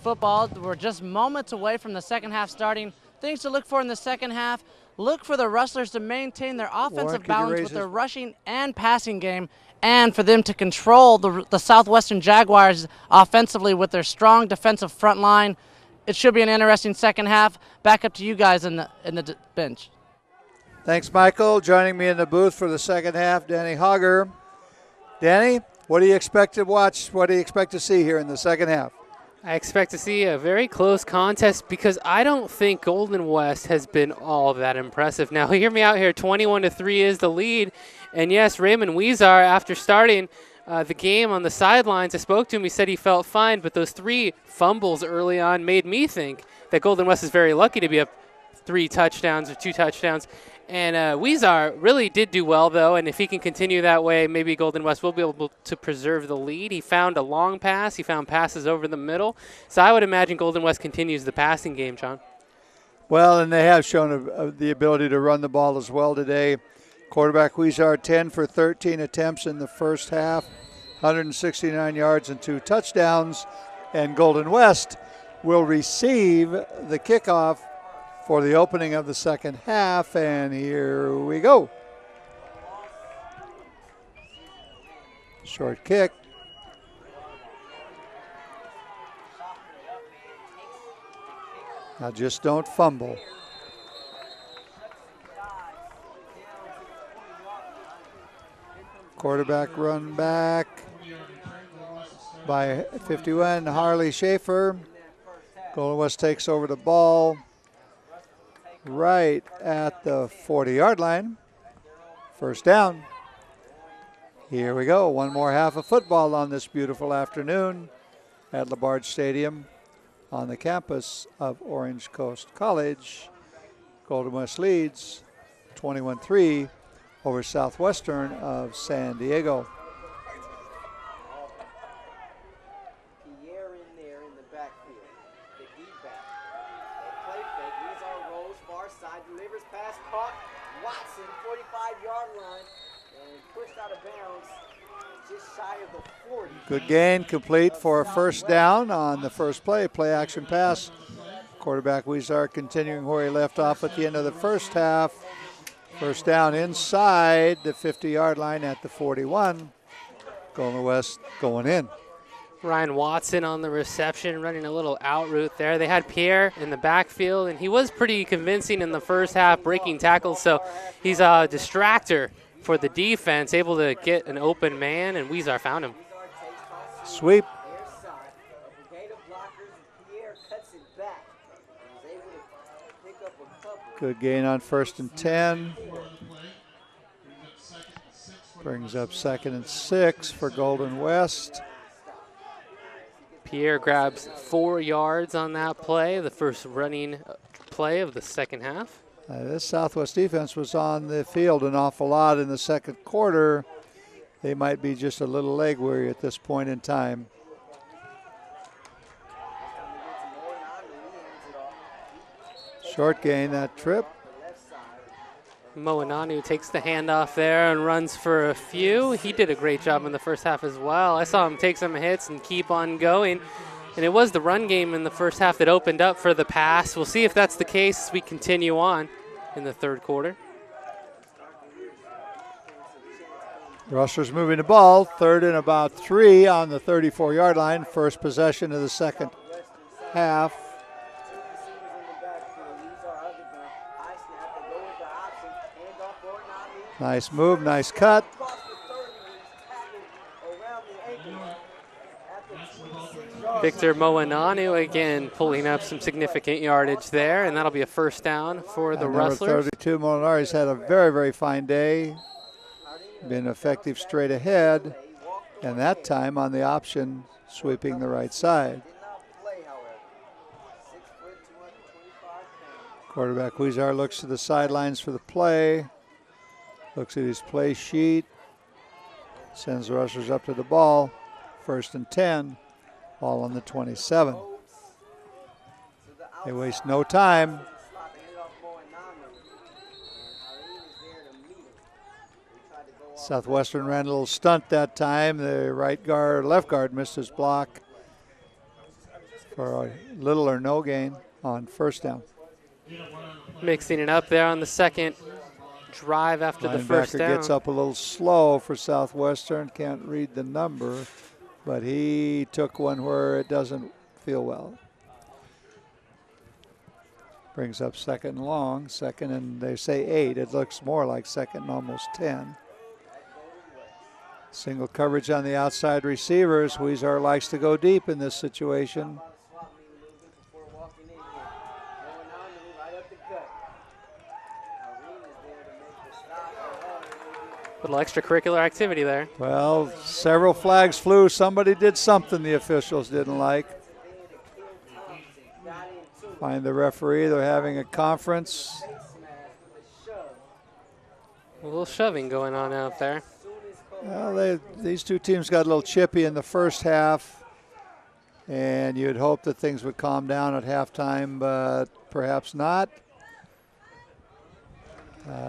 Football. We're just moments away from the second half starting. Things to look for in the second half. Look for the Rustlers to maintain their offensive balance with their rushing and passing game, and for them to control the Southwestern Jaguars offensively with their strong defensive front line. It should be an interesting second half. Back up to you guys in the bench. Thanks, Michael. Joining me in the booth for the second half, Danny Hogger. Danny, what do you expect to watch? What do you expect to see here in the second half? I expect to see a very close contest because I don't think Golden West has been all that impressive. Now, hear me out here. 21-3 is the lead. And, yes, Raymond Weezar, after starting the game on the sidelines, I spoke to him. He said he felt fine, but those 3 fumbles early on made me think that Golden West is very lucky to be up 3 touchdowns or 2 touchdowns. And Weezar really did do well, though, and if he can continue that way, maybe Golden West will be able to preserve the lead. He found a long pass. He found passes over the middle. So I would imagine Golden West continues the passing game, John. Well, and they have shown the ability to run the ball as well today. Quarterback Weezar, 10 for 13 attempts in the first half, 169 yards and 2 touchdowns. And Golden West will receive the kickoff for the opening of the second half, and here we go. Short kick. Now just don't fumble. Quarterback run back by 51, Harley Schaefer. Golden West takes over the ball right at the 40-yard line. First down. Here we go. One more half of football on this beautiful afternoon at LaBarge Stadium on the campus of Orange Coast College. Golden West leads 21-3 over Southwestern of San Diego. Delivers pass caught. Watson, 45-yard line, and pushed out of bounds just shy of the 40. Good gain, complete for a first down on the first play. Play action pass. Quarterback Weezar continuing where he left off at the end of the first half. First down inside the 50-yard line at the 41. Golden West going in. Ryan Watson on the reception, running a little out route there. They had Pierre in the backfield, and he was pretty convincing in the first half, breaking tackles. So he's a distractor for the defense, able to get an open man, and Weezar found him. Sweep. Good gain on 1st and 10. Brings up 2nd and 6 for Golden West. Pierre grabs 4 yards on that play, the first running play of the second half. This Southwest defense was on the field an awful lot in the second quarter. They might be just a little leg weary at this point in time. Short gain that trip. Moananu takes the handoff there and runs for a few. He did a great job in the first half as well. I saw him take some hits and keep on going. And it was the run game in the first half that opened up for the pass. We'll see if that's the case as we continue on in the third quarter. Rustlers moving the ball. 3rd and about 3 on the 34-yard line. First possession of the second half. Nice move, nice cut. Victor Moananu again pulling up some significant yardage there, and that'll be a first down for the Rustlers. 32, Molinari's had a very, very fine day. Been effective straight ahead, and that time on the option, sweeping the right side. Quarterback Weezar looks to the sidelines for the play. Looks at his play sheet. Sends the Rustlers up to the ball. 1st and 10. Ball on the 27. They waste no time. Southwestern ran a little stunt that time. The left guard missed his block. for a little or no gain on first down. Mixing it up there on the second drive after the first Linebacker down. gets up a little slow for Southwestern. Can't read the number, but he took one where it doesn't feel well. Brings up second and long, second and they say 8. It looks more like second and almost 10. Single coverage on the outside receivers. Weezer likes to go deep in this situation. Little extracurricular activity there. Well, several flags flew. Somebody did something the officials didn't like. Find the referee. They're having a conference. A little shoving going on out there. Well, these two teams got a little chippy in the first half, and you'd hope that things would calm down at halftime, but perhaps not.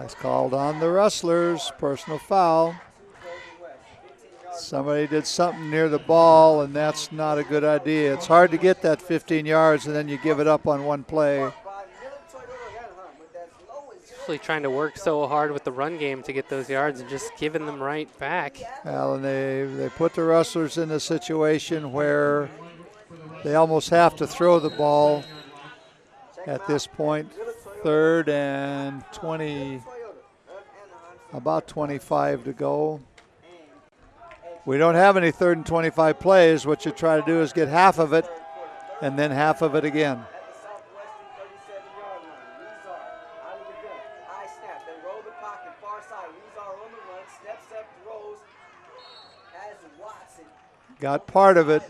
It's called on the Rustlers, personal foul. Somebody did something near the ball, and that's not a good idea. It's hard to get that 15 yards, and then you give it up on one play. Especially trying to work so hard with the run game to get those yards and just giving them right back. Well, and they put the Rustlers in a situation where they almost have to throw the ball at this point. 3rd and 20, about 25 to go. We don't have any 3rd and 25 plays. What you try to do is get half of it and then half of it again. Got part of it,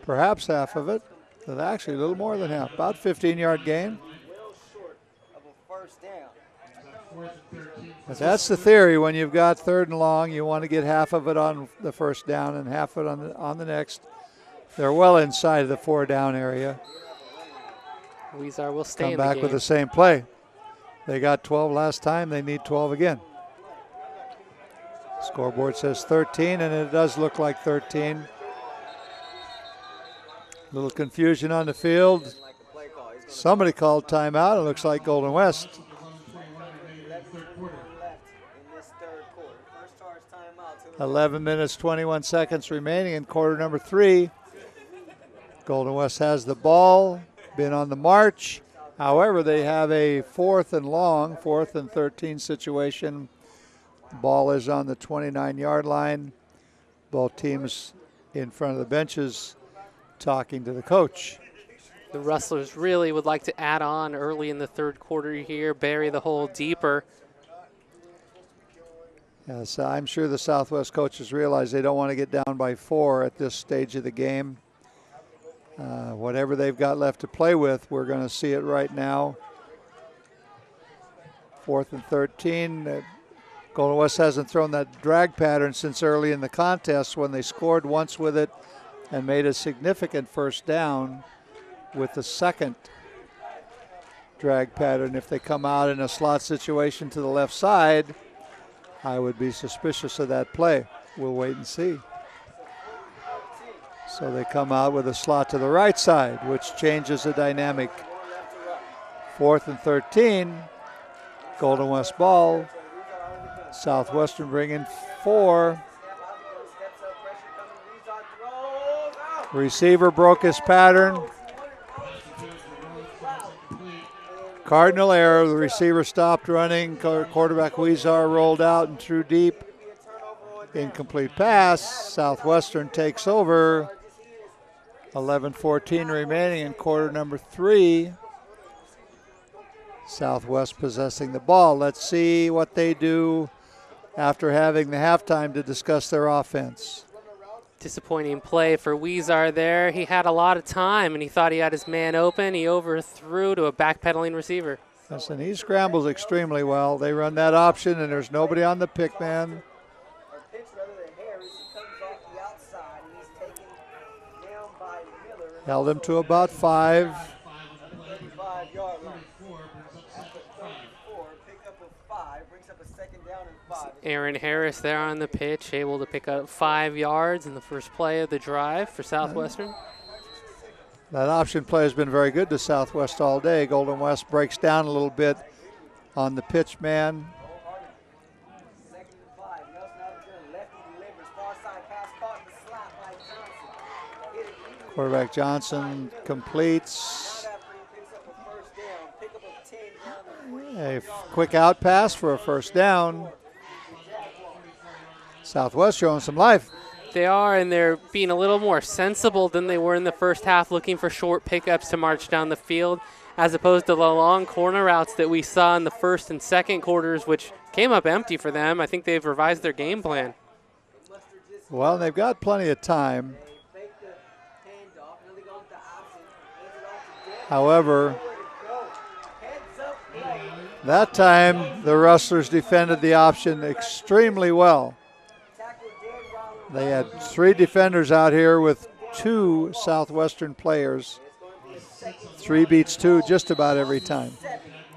perhaps half of it, but actually a little more than half, about 15-yard gain. But that's the theory. When you've got 3rd and long, you want to get half of it on the first down and half of it on the next. They're well inside of the 4-down area. Weezer will stay in the game. Come back with the same play. They got 12 last time. They need 12 again. Scoreboard says 13, and it does look like 13. Little confusion on the field. Somebody called timeout. It looks like Golden West. 11 minutes, 21 seconds remaining in quarter number 3. Golden West has the ball, been on the march. However, they have a 4th and long, 4th and 13 situation. Ball is on the 29-yard line. Both teams in front of the benches talking to the coach. The Rustlers really would like to add on early in the 3rd quarter here, bury the hole deeper. Yes, I'm sure the Southwest coaches realize they don't want to get down by 4 at this stage of the game. Whatever they've got left to play with, we're going to see it right now. 4th and 13. Golden West hasn't thrown that drag pattern since early in the contest when they scored once with it and made a significant first down with the second drag pattern. If they come out in a slot situation to the left side, I would be suspicious of that play. We'll wait and see. So they come out with a slot to the right side, which changes the dynamic. 4th and 13, Golden West ball. Southwestern bringing 4. Receiver broke his pattern. Cardinal error. The receiver stopped running. Quarterback Weezer rolled out and threw deep. Incomplete pass. Southwestern takes over. 11:14 remaining in quarter number 3. Southwest possessing the ball. Let's see what they do after having the halftime to discuss their offense. Disappointing play for Weezer there. He had a lot of time, and he thought he had his man open. He overthrew to a backpedaling receiver. Listen, he scrambles extremely well. They run that option, and there's nobody on the pick man. Held him to about 5. Aaron Harris there on the pitch, able to pick up 5 yards in the first play of the drive for Southwestern. That option play has been very good to Southwest all day. Golden West breaks down a little bit on the pitch man. Quarterback Johnson completes. A quick out pass for a first down. Southwest showing some life. They are, and they're being a little more sensible than they were in the first half, looking for short pickups to march down the field, as opposed to the long corner routes that we saw in the first and second quarters, which came up empty for them. I think they've revised their game plan. Well, they've got plenty of time. However, that time the Rustlers defended the option extremely well. They had 3 defenders out here with 2 Southwestern players. 3 beats 2 just about every time.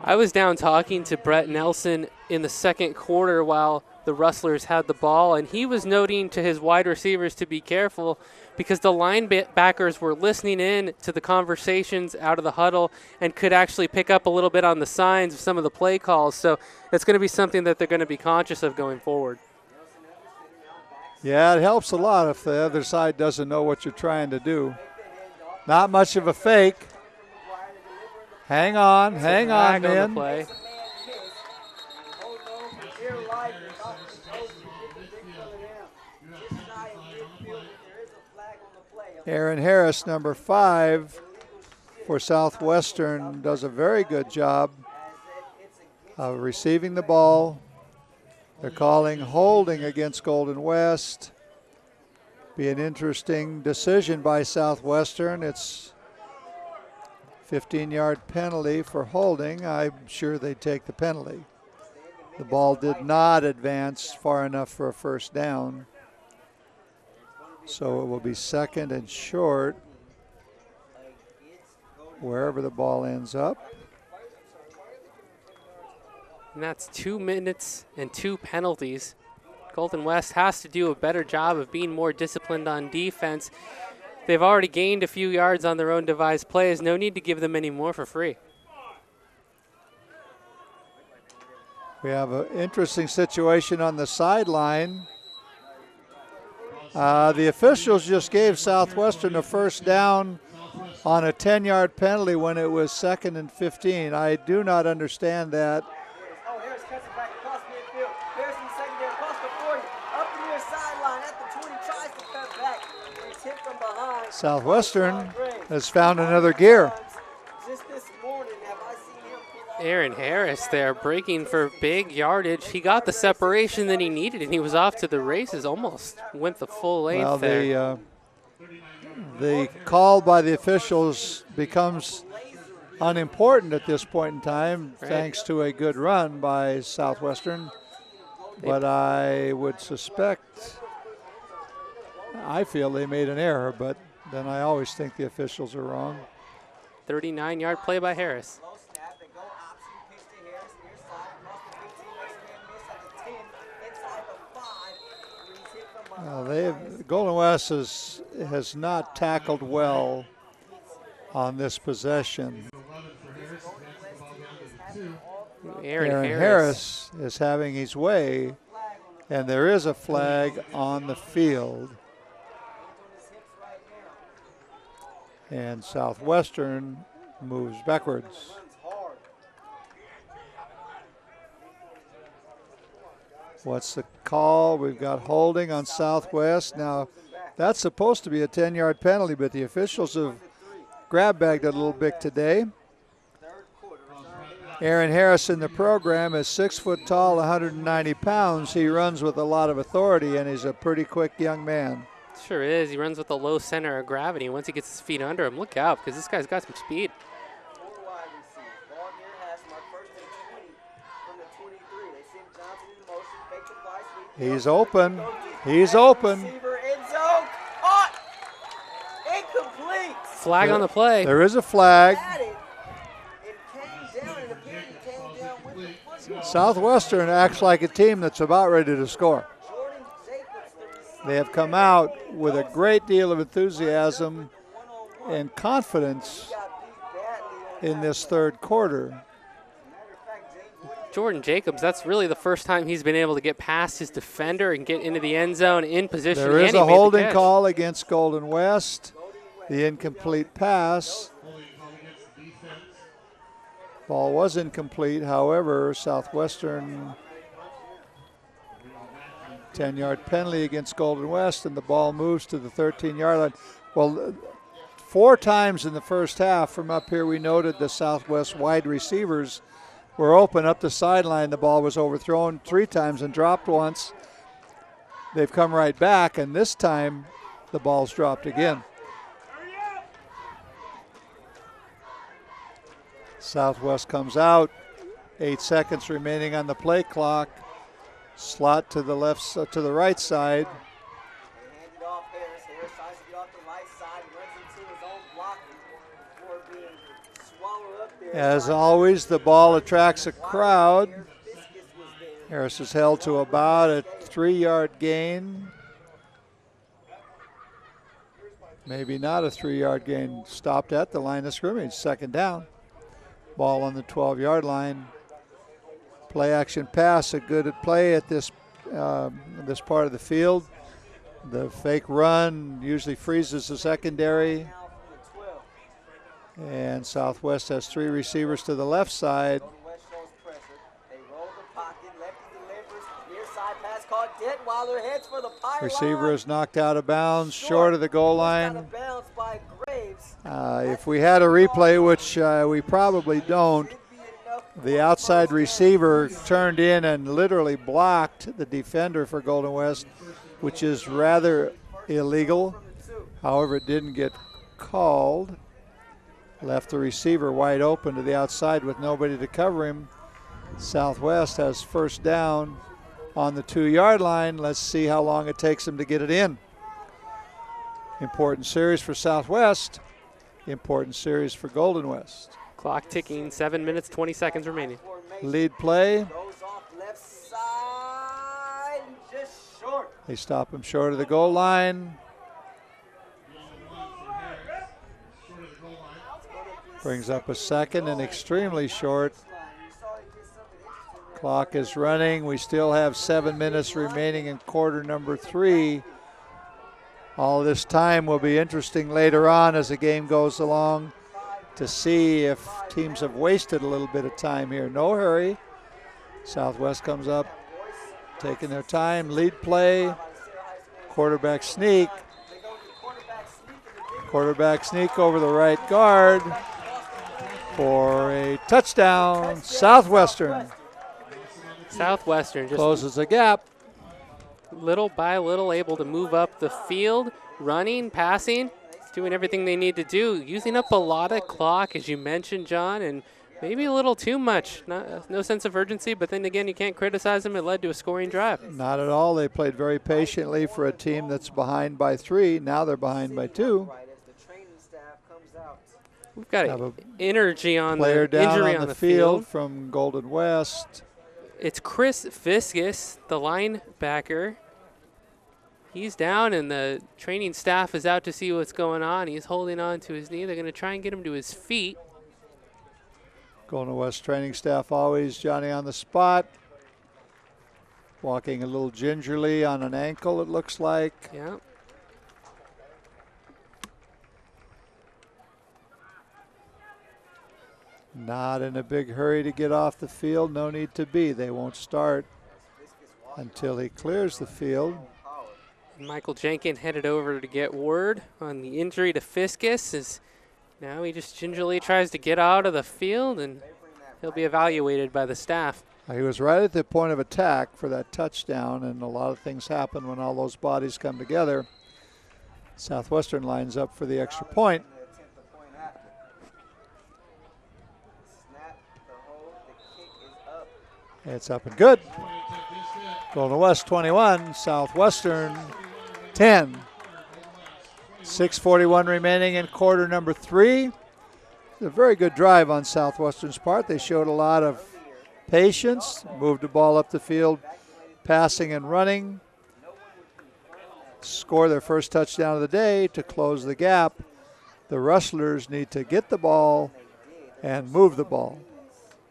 I was down talking to Brett Nelson in the second quarter while the Rustlers had the ball, and he was noting to his wide receivers to be careful because the linebackers were listening in to the conversations out of the huddle and could actually pick up a little bit on the signs of some of the play calls. So it's going to be something that they're going to be conscious of going forward. Yeah, it helps a lot if the other side doesn't know what you're trying to do. Not much of a fake. Hang on, man. Play. Aaron Harris, number 5 for Southwestern, does a very good job of receiving the ball. They're calling holding against Golden West. Be an interesting decision by Southwestern. It's 15-yard penalty for holding. I'm sure they'd take the penalty. The ball did not advance far enough for a first down. So it will be second and short wherever the ball ends up. And that's 2 minutes and 2 penalties. Golden West has to do a better job of being more disciplined on defense. They've already gained a few yards on their own devised plays. No need to give them any more for free. We have an interesting situation on the sideline. The officials just gave Southwestern a first down on a 10-yard penalty when it was 2nd and 15. I do not understand that. Oh, Harris cuts it back across midfield. Harris in the secondary across the 40. Up the near sideline at the 20. Tries to cut back. He's hit from behind. Southwestern has found another gear. Just this morning have I seen him pull off. Aaron Harris there breaking for big yardage. He got the separation that he needed, and he was off to the races, almost went the full length there. The call by the officials becomes unimportant at this point in time, thanks to a good run by Southwestern. But I would suspect, I feel they made an error, but then I always think the officials are wrong. 39-yard play by Harris. Golden West has not tackled well on this possession. Aaron Harris is having his way, and there is a flag on the field. And Southwestern moves backwards. What's the call? We've got holding on Southwest. Now, that's supposed to be a 10-yard penalty, but the officials have grab-bagged it a little bit today. Aaron Harris in the program is 6 foot tall, 190 pounds. He runs with a lot of authority, and he's a pretty quick young man. Sure is. He runs with a low center of gravity. Once he gets his feet under him, look out, because this guy's got some speed. He's open. He's open. Flag on the play. There is a flag. Southwestern acts like a team that's about ready to score. They have come out with a great deal of enthusiasm and confidence in this third quarter. Jordan Jacobs, that's really the first time he's been able to get past his defender and get into the end zone in position. There is a holding call against Golden West. The incomplete pass. Ball was incomplete. However, Southwestern 10-yard penalty against Golden West, and the ball moves to the 13-yard line. Well, 4 times in the first half from up here we noted the Southwest wide receivers were open up the sideline. The ball was overthrown 3 times and dropped once. They've come right back, and this time the ball's dropped again. Southwest comes out. 8 seconds remaining on the play clock. Slot to the left, to the right side. As always, the ball attracts a crowd. Harris is held to about a 3-yard gain. Maybe not a 3-yard gain. Stopped at the line of scrimmage. Second down. Ball on the 12-yard line. Play action pass, a good play at this this part of the field. The fake run usually freezes the secondary. And Southwest has 3 receivers to the left side. Receiver is knocked out of bounds, short of the goal line. If we had a replay, which we probably don't, the outside receiver turned in and literally blocked the defender for Golden West, which is rather illegal. However, it didn't get called. Left the receiver wide open to the outside with nobody to cover him. Southwest has first down on the 2-yard line. Let's see how long it takes them to get it in. Important series for Southwest. Important series for Golden West. Clock ticking, 7 minutes, 20 seconds remaining. Lead play. They stop him short of the goal line. Brings up a second and extremely short. Clock is running. We still have 7 minutes remaining in quarter number 3. All this time will be interesting later on as the game goes along to see if teams have wasted a little bit of time here. No hurry. Southwest comes up, taking their time. Lead play. Quarterback sneak. Quarterback sneak over the right guard for a touchdown. Southwestern. Southwestern just closes the gap. Little by little able to move up the field, running, passing, doing everything they need to do, using up a lot of clock, as you mentioned, John, and maybe a little too much. No sense of urgency, but then again, you can't criticize them. It led to a scoring drive. Not at all. They played very patiently for a team that's behind by 3. Now they're behind by 2. We've got an energy on player the down injury on the field from Golden West. It's Chris Fiskus, the linebacker. He's down, and the training staff is out to see what's going on. He's holding on to his knee. They're going to try and get him to his feet. Golden West training staff always, Johnny, on the spot. Walking a little gingerly on an ankle, it looks like. Yeah. Not in a big hurry to get off the field. No need to be. They won't start until he clears the field. Michael Jenkins headed over to get word on the injury to Fiskus. As now he just gingerly tries to get out of the field, and he'll be evaluated by the staff. He was right at the point of attack for that touchdown, and a lot of things happen when all those bodies come together. Southwestern lines up for the extra point. It's up and good. Golden West 21, Southwestern 10. 6:41 remaining in quarter number 3. A very good drive on Southwestern's part. They showed a lot of patience, moved the ball up the field, passing and running. Score their first touchdown of the day to close the gap The Rustlers need to get the ball and move the ball.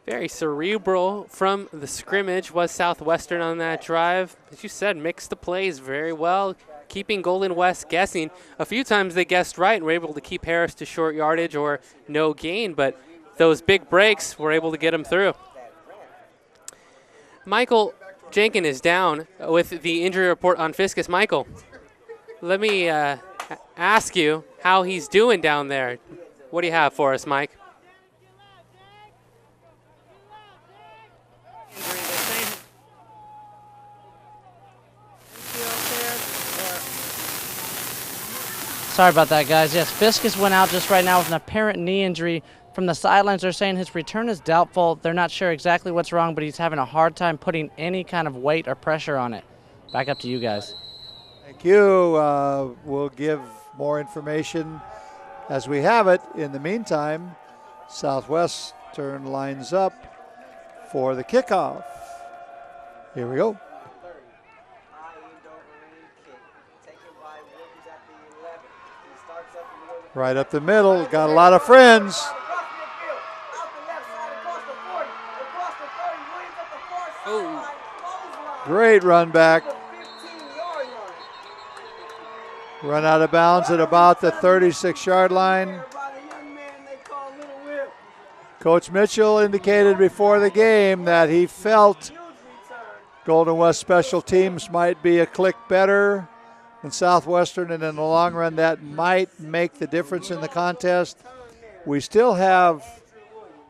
Very cerebral from the scrimmage was Southwestern on that drive. As you said, mixed the plays very well, keeping Golden West guessing. A few times they guessed right and were able to keep Harris to short yardage or no gain, but those big breaks were able to get him through. Michael Jenkins is down with the injury report on Fiscus. Michael, let me ask you how he's doing down there. What do you have for us, Mike? Sorry about that, guys. Yes, Fiscus went out just right now with an apparent knee injury. From the sidelines, they're saying his return is doubtful. They're not sure exactly what's wrong, but he's having a hard time putting any kind of weight or pressure on it. Back up to you guys. Thank you. We'll give more information as we have it. In the meantime, Southwestern lines up for the kickoff. Here we go. Right up the middle, got a lot of friends. Oh. Great run back. Run out of bounds at about the 36-yard line. Coach Mitchell indicated before the game that he felt Golden West special teams might be a click better than Southwestern, and in the long run that might make the difference in the contest. We still have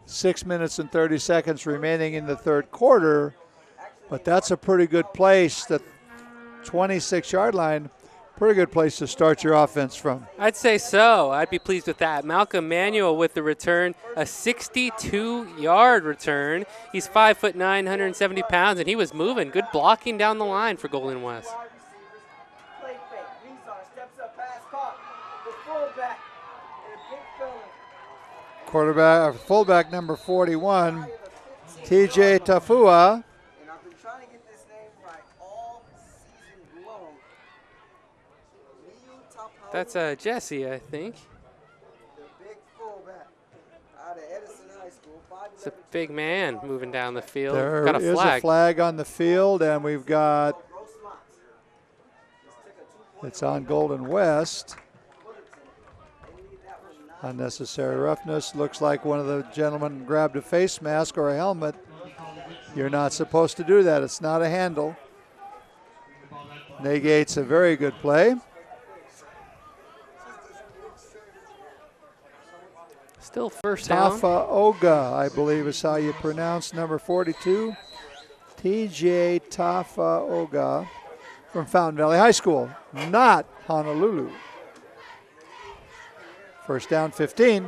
6 minutes and 30 seconds remaining in the third quarter, but that's a pretty good place, the 26-yard line, pretty good place to start your offense from. I'd say so. I'd be pleased with that. Malcolm Manuel with the return, a 62-yard return. He's 5'9", 170 pounds, and he was moving. Good blocking down the line for Golden West. Fullback number 41, TJ Tafua. And I've been trying to get this name right all season long. That's Jesse, I think. The big fullback out of Edison High School. It's a big man moving down the field. There got a is flag. a flag on the field, and we've got, it's on Golden West. Unnecessary roughness. Looks like one of the gentlemen grabbed a face mask or a helmet. You're not supposed to do that. It's not a handle. Negates a very good play. Still first down. Tafaoga, I believe is how you pronounce number 42. TJ Tafaoga from Fountain Valley High School, not Honolulu. First down, 15.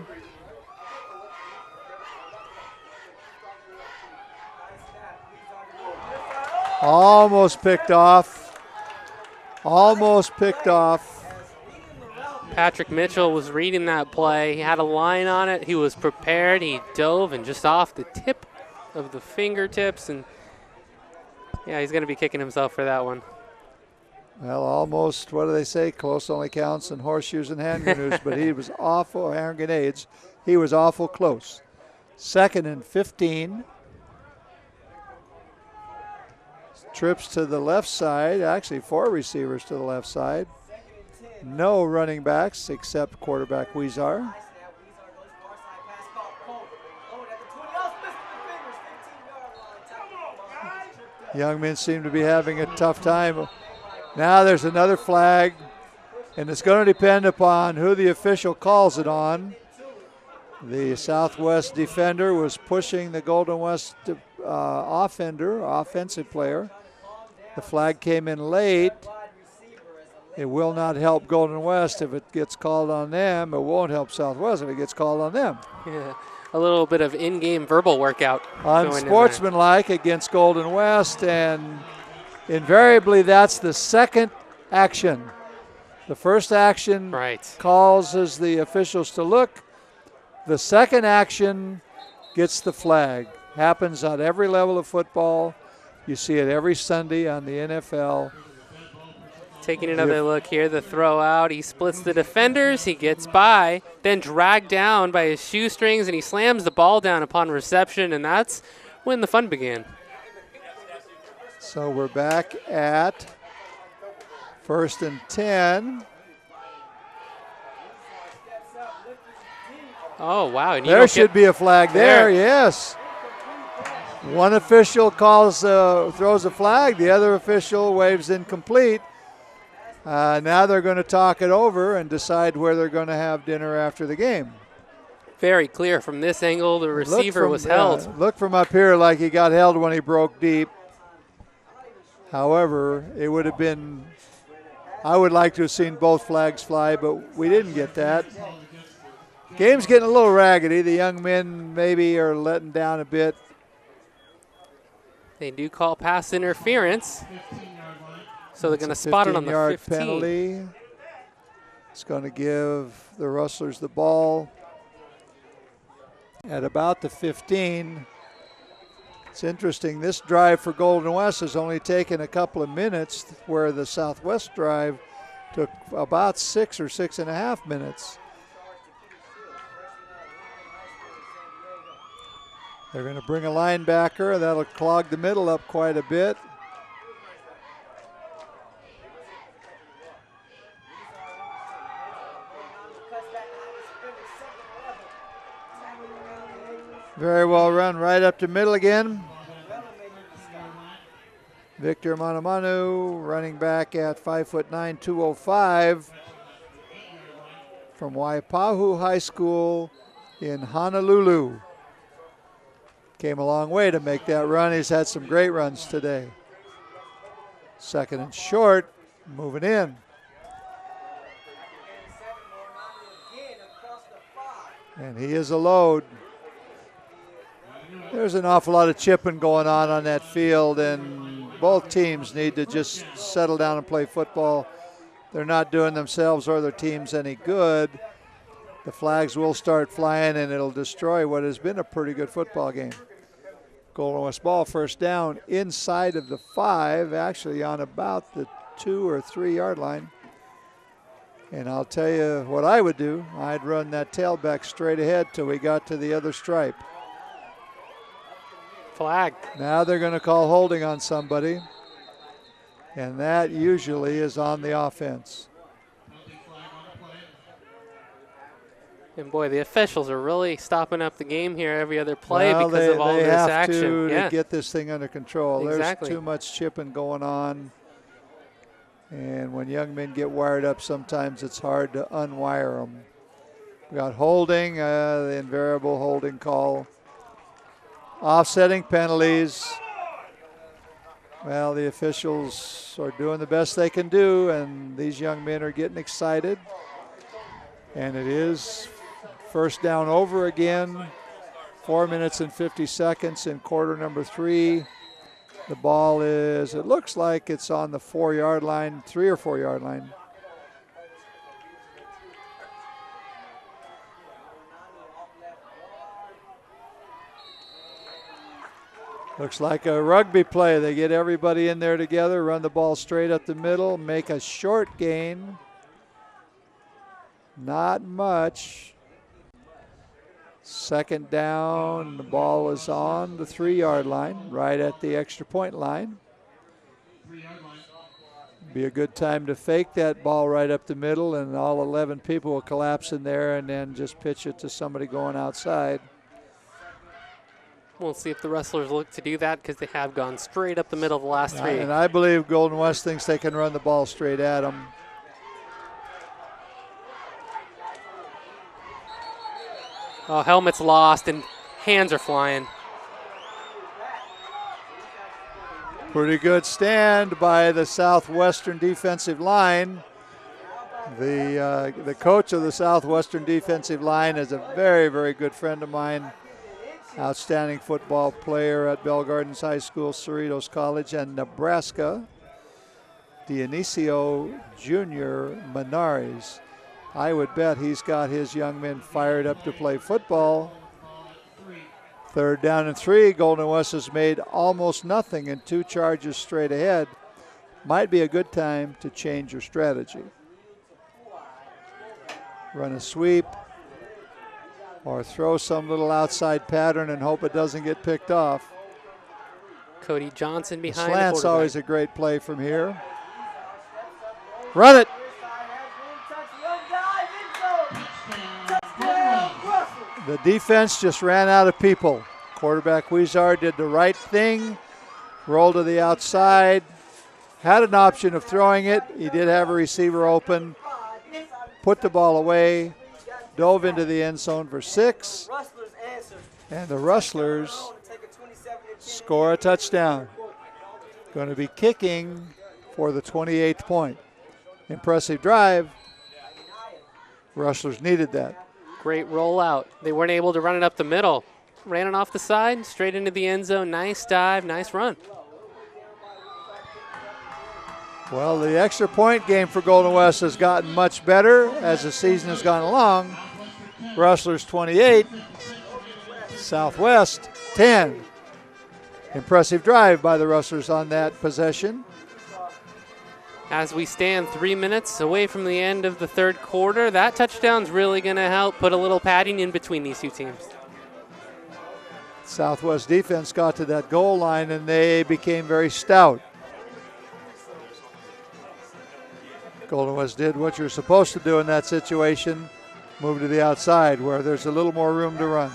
Almost picked off. Almost picked off. Patrick Mitchell was reading that play. He had a line on it. He was prepared. He dove and just off the tip of the fingertips. And, yeah, he's going to be kicking himself for that one. Well, almost, what do they say? Close only counts in horseshoes and hand grenades, but he was awful, hand grenades. He was awful close. Second and 15. Trips to the left side, actually 4 receivers to the left side. No running backs except quarterback Weezar. Young men seem to be having a tough time. Now there's another flag, and it's going to depend upon who the official calls it on. The Southwest defender was pushing the Golden West offensive player. The flag came in late. It will not help Golden West if it gets called on them. It won't help Southwest if it gets called on them. Yeah, a little bit of in-game verbal workout. Unsportsmanlike against Golden West, and invariably that's the second action. The first action causes the officials to look. The second action gets the flag. Happens on every level of football. You see it every Sunday on the NFL. Taking another look here, the throw out. He splits the defenders. He gets by, then dragged down by his shoestrings, and he slams the ball down upon reception, and that's when the fun began. So we're back at 1st and 10. Oh, wow. And there should be a flag there, yes. One official throws a flag. The other official waves incomplete. Now they're going to talk it over and decide where they're going to have dinner after the game. Very clear from this angle. The receiver was held. Looked from up here like he got held when he broke deep. However, it would have been, I would like to have seen both flags fly, but we didn't get that. Game's getting a little raggedy. The young men maybe are letting down a bit. They do call pass interference. So they're going to spot it on the 15. Penalty. It's going to give the Rustlers the ball at about the 15. It's interesting, this drive for Golden West has only taken a couple of minutes, where the Southwest drive took about 6 or 6.5 minutes. They're going to bring a linebacker, and that'll clog the middle up quite a bit. Very well run, right up the middle again. Victor Manamanu, running back at 5'9", 205, from Waipahu High School in Honolulu. Came a long way to make that run. He's had some great runs today. 2nd and short, moving in. And he is a load. There's an awful lot of chipping going on that field, and both teams need to just settle down and play football. They're not doing themselves or their teams any good. The flags will start flying, and it'll destroy what has been a pretty good football game. Golden West ball, 1st down, inside of the 5, actually on about the 2 or 3 yard line. And I'll tell you what I would do. I'd run that tailback straight ahead till we got to the other stripe. Flag. Now they're going to call holding on somebody, and that usually is on the offense. And boy, the officials are really stopping up the game here every other play because of all this They action. have to get this thing under control. Exactly. There's too much chipping going on, and when young men get wired up, sometimes it's hard to unwire them. We got holding, the invariable holding call. Offsetting penalties. Well, the officials are doing the best they can do, and these young men are getting excited. And it is 1st down over again. 4 minutes and 50 seconds in quarter number 3. The ball is, it looks like it's on the 4 yard line, 3 or 4 yard line. Looks like a rugby play. They get everybody in there together, run the ball straight up the middle, make a short gain. Not much. 2nd down, the ball is on the 3 yard line, right at the extra point line. Be a good time to fake that ball right up the middle, and all 11 people will collapse in there and then just pitch it to somebody going outside. We'll see if the Rustlers look to do that, because they have gone straight up the middle the last 3. And I believe Golden West thinks they can run the ball straight at them. Oh, helmet's lost and hands are flying. Pretty good stand by the Southwestern defensive line. The coach of the Southwestern defensive line is a very, very good friend of mine. Outstanding football player at Bell Gardens High School, Cerritos College, and Nebraska. Dionisio Jr. Menares. I would bet he's got his young men fired up to play football. 3rd down and 3. Golden West has made almost nothing in 2 charges straight ahead. might be a good time to change your strategy. Run a sweep or throw some little outside pattern and hope it doesn't get picked off. Cody Johnson behind the Slant's quarterback. always a great play from here. Run it. The defense just ran out of people. Quarterback Huizar did the right thing, rolled to the outside, had an option of throwing it. He did have a receiver open, put the ball away, dove into the end zone for 6, and the Rustlers score a touchdown. Going to be kicking for the 28th point. Impressive drive. Rustlers needed that. Great rollout. They weren't able to run it up the middle. Ran it off the side, straight into the end zone. Nice dive, nice run. Well, the extra point game for Golden West has gotten much better as the season has gone along. Rustlers 28, Southwest 10. Impressive drive by the Rustlers on that possession. As we stand 3 minutes away from the end of the third quarter, that touchdown's really going to help put a little padding in between these two teams. Southwest defense got to that goal line and they became very stout. Golden West did what you're supposed to do in that situation, move to the outside where there's a little more room to run.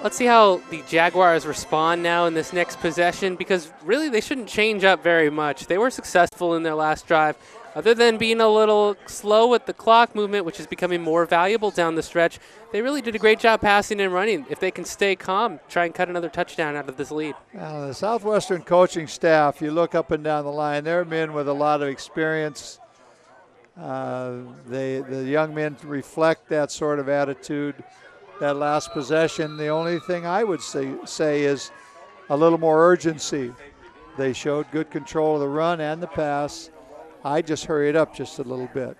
Let's see how the Jaguars respond now in this next possession, because really they shouldn't change up very much. They were successful in their last drive. Other than being a little slow with the clock movement, which is becoming more valuable down the stretch, they really did a great job passing and running. If they can stay calm, try and cut another touchdown out of this lead. Now, the Southwestern coaching staff, you look up and down the line, they're men with a lot of experience. The young men reflect that sort of attitude. That last possession, the only thing I would say is a little more urgency. They showed good control of the run and the pass. I just hurried up just a little bit.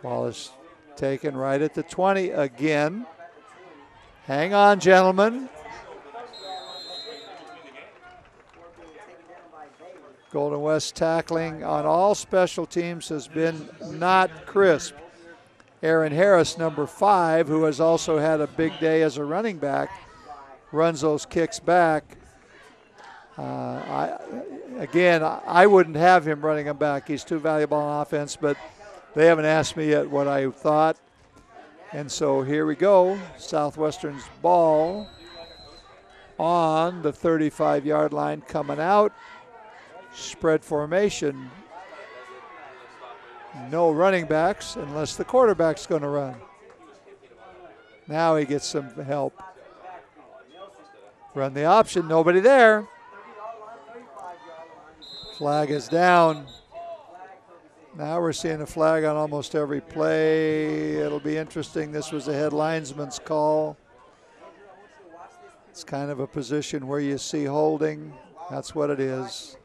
Ball is taken right at the 20 again. Hang on, gentlemen. Golden West tackling on all special teams has been not crisp. Aaron Harris, number 5, who has also had a big day as a running back, runs those kicks back. I wouldn't have him running them back. He's too valuable on offense, but they haven't asked me yet what I thought. And so here we go. Southwestern's ball on the 35-yard line coming out. Spread formation. No running backs unless the quarterback's going to run. Now he gets some help. Run the option, nobody there. Flag is down. Now we're seeing a flag on almost every play. It'll be interesting. This was a head linesman's call. It's kind of a position where you see holding. That's what it is.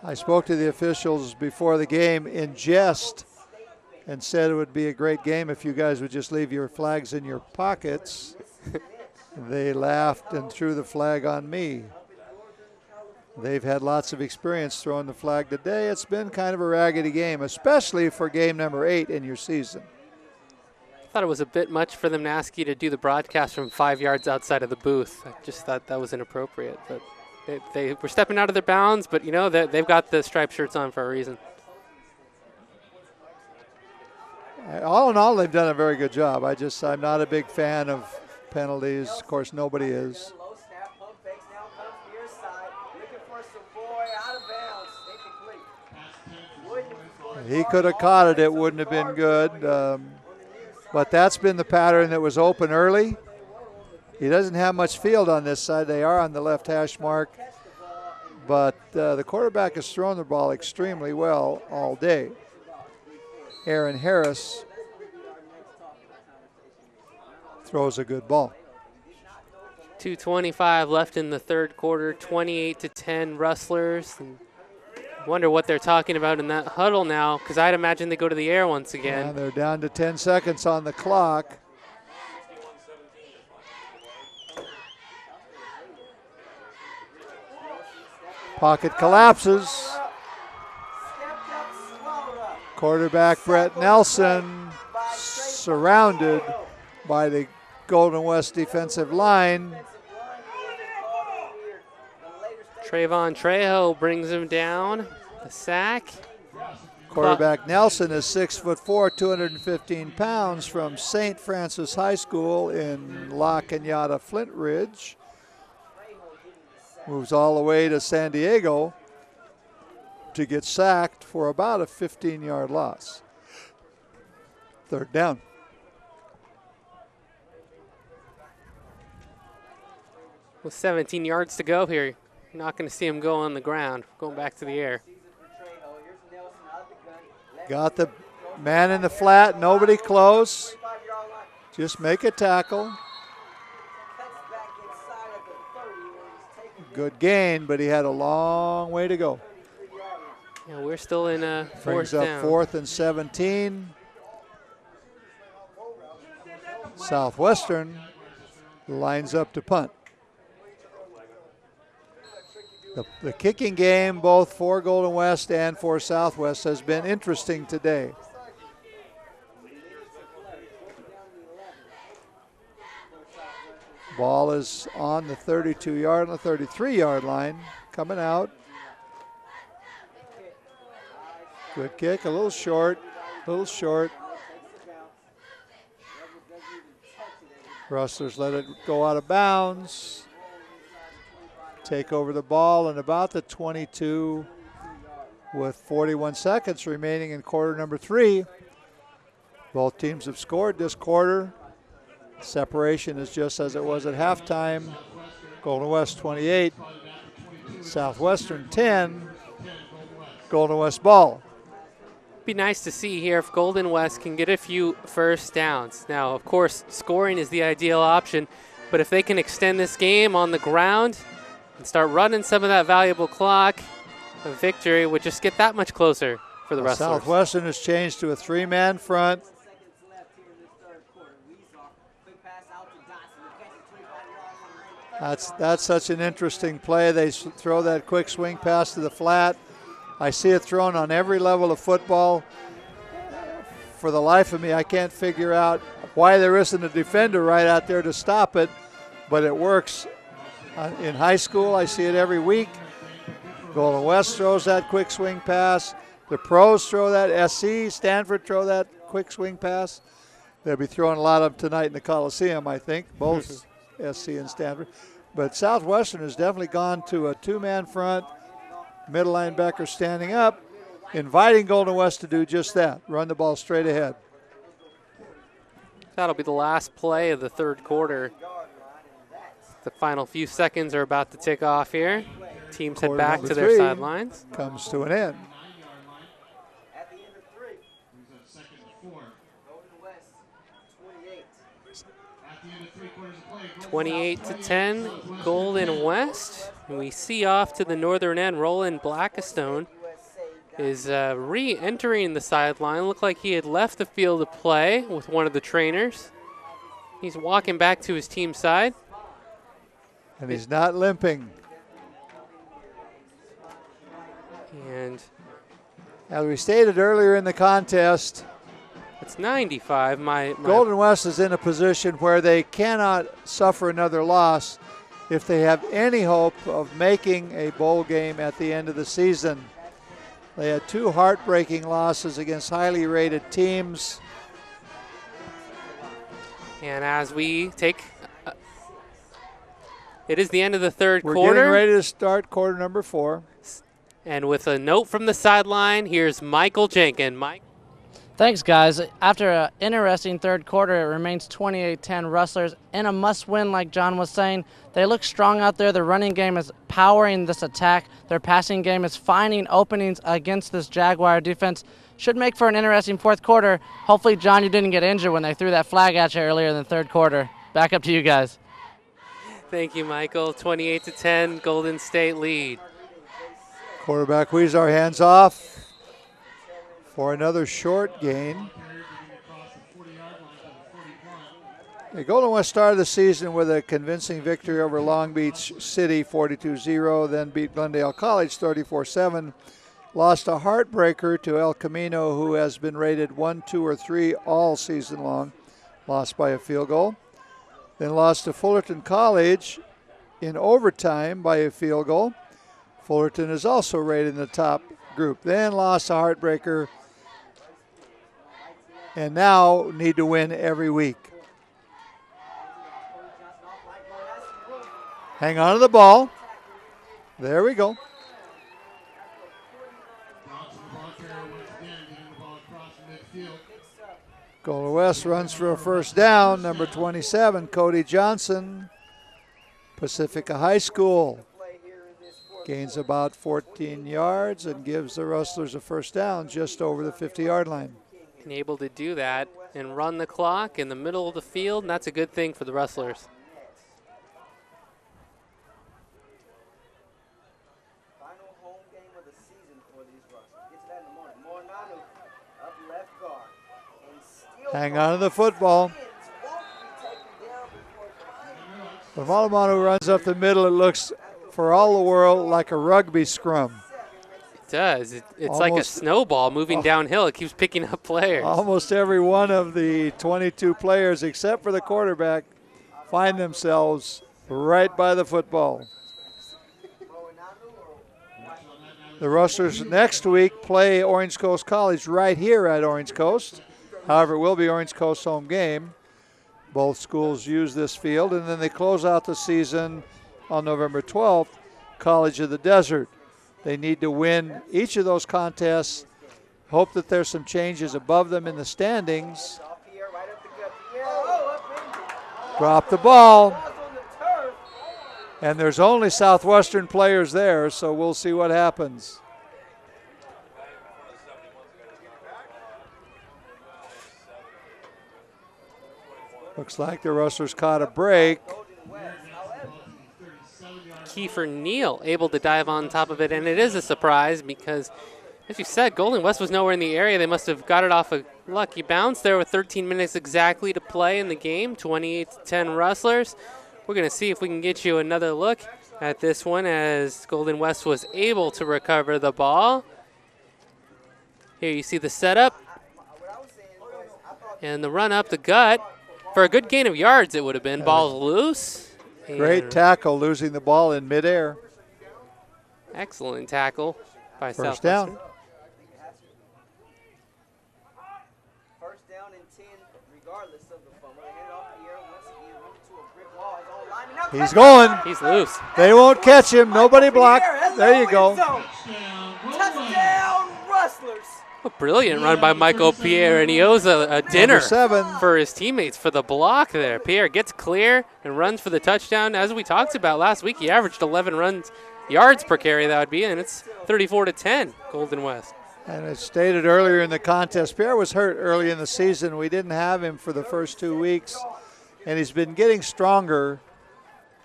I spoke to the officials before the game in jest and said it would be a great game if you guys would just leave your flags in your pockets. They laughed and threw the flag on me. They've had lots of experience throwing the flag today. It's been kind of a raggedy game, especially for game number 8 in your season. I thought it was a bit much for them to ask you to do the broadcast from 5 yards outside of the booth. I just thought that was inappropriate, but they were stepping out of their bounds, but, you know, they've got the striped shirts on for a reason. All in all, they've done a very good job. I'm not a big fan of penalties. Of course, nobody is. He could have caught it. It wouldn't have been good. But that's been the pattern that was open early. He doesn't have much field on this side. They are on the left hash mark. But the quarterback has thrown the ball extremely well all day. Aaron Harris throws a good ball. 2:25 left in the third quarter, 28-10 Rustlers. And wonder what they're talking about in that huddle now, because I'd imagine they go to the air once again. Yeah, they're down to 10 seconds on the clock. Pocket collapses. Quarterback Brett Nelson surrounded by the Golden West defensive line. Trayvon Trejo brings him down. The sack. Quarterback Nelson is 6'4", 215 pounds from St. Francis High School in La Cañada, Flint Ridge. Moves all the way to San Diego to get sacked for about a 15-yard loss. Third down. With 17 yards to go here, you're not going to see him go on the ground, going back to the air. Got the man in the flat, nobody close. Just make a tackle. Good gain, but he had a long way to go. Yeah, we're still in a Brings fourth up down. 4th and 17. Southwestern lines up to punt. The kicking game, both for Golden West and for Southwest, has been interesting today. Ball is on the 32-yard, on the 33-yard line, coming out. Good kick, a little short, Rustlers let it go out of bounds. Take over the ball and about the 22 with 41 seconds remaining in quarter number 3. Both teams have scored this quarter. Separation is just as it was at halftime. Golden West 28, Southwestern 10, Golden West ball. Be nice to see here if Golden West can get a few first downs. Now, of course, scoring is the ideal option, but if they can extend this game on the ground and start running some of that valuable clock, a victory would just get that much closer for the Rustlers. Southwestern has changed to a 3-man front. That's such an interesting play. They throw that quick swing pass to the flat. I see it thrown on every level of football. For the life of me, I can't figure out why there isn't a defender right out there to stop it, but it works. In high school, I see it every week. Golden West throws that quick swing pass. The pros throw that. SC, Stanford throw that quick swing pass. They'll be throwing a lot of them tonight in the Coliseum, I think, both SC and Stanford. But Southwestern has definitely gone to a 2-man front, middle linebacker standing up, inviting Golden West to do just that, run the ball straight ahead. That'll be the last play of the third quarter. The final few seconds are about to tick off here. Teams head back to their sidelines. Comes to an end. 28-10, Golden West. We see off to the northern end, Roland Blackistone is re-entering the sideline. Looked like he had left the field of play with one of the trainers. He's walking back to his team side. And he's not limping. And as we stated earlier in the contest, it's 95. Golden West is in a position where they cannot suffer another loss if they have any hope of making a bowl game at the end of the season. They had 2 heartbreaking losses against highly rated teams. And as we take, it is the end of the third quarter. We're getting ready to start quarter number 4. And with a note from the sideline, here's Michael Jenkin. Mike. Thanks, guys. After an interesting third quarter, it remains 28-10 Rustlers in a must-win, like John was saying. They look strong out there. Their running game is powering this attack. Their passing game is finding openings against this Jaguar defense. Should make for an interesting fourth quarter. Hopefully, John, you didn't get injured when they threw that flag at you earlier in the third quarter. Back up to you guys. Thank you, Michael. 28-10, Golden State lead. Quarterback Weezar hands off for another short gain. The Golden West started the season with a convincing victory over Long Beach City 42-0, then beat Glendale College 34-7. Lost a heartbreaker to El Camino, who has been rated 1, 2, or 3 all season long. Lost by a field goal. Then lost to Fullerton College in overtime by a field goal. Fullerton is also rated in the top group. Then lost a heartbreaker, and now need to win every week. Hang on to the ball. There we go. Golden West runs for a first down. Number 27, Cody Johnson, Pacifica High School. Gains about 14 yards and gives the Rustlers a first down just over the 50-yard line. And able to do that and run the clock in the middle of the field, and that's a good thing for the Rustlers. Hang on to the football. When Malamanu runs up the middle, it looks, for all the world, like a rugby scrum. It does. It's like a snowball moving downhill. It keeps picking up players. Almost every one of the 22 players, except for the quarterback, find themselves right by the football. The Rustlers next week play Orange Coast College right here at Orange Coast. However, it will be Orange Coast's home game. Both schools use this field, and then they close out the season on November 12th, College of the Desert. They need to win each of those contests, hope that there's some changes above them in the standings. Drop the ball. And there's only Southwestern players there, so we'll see what happens. Looks like the Rustlers caught a break. Kiefer Neal able to dive on top of it, and it is a surprise because, as you said, Golden West was nowhere in the area. They must have got it off a lucky bounce there with 13 minutes exactly to play in the game, 28-10 Rustlers. We're going to see if we can get you another look at this one as Golden West was able to recover the ball. Here you see the setup and the run up the gut. For a good gain of yards, it would have been. Ball's loose. Great tackle, losing the ball in midair. Excellent tackle by Southwestern. First down. First down and 10, regardless of the fumble. They hand it off here once again, running to a brick wall. His own lineman now He's going. He's loose. They won't catch him. Nobody blocked. There you go. Touchdown, Rustlers. A brilliant run by Michael Pierre, and he owes a dinner for his teammates for the block there. Pierre gets clear and runs for the touchdown. As we talked about last week, he averaged 11 yards per carry, that would be, and it's 34-10, Golden West. And as stated earlier in the contest, Pierre was hurt early in the season. We didn't have him for the first 2 weeks, and he's been getting stronger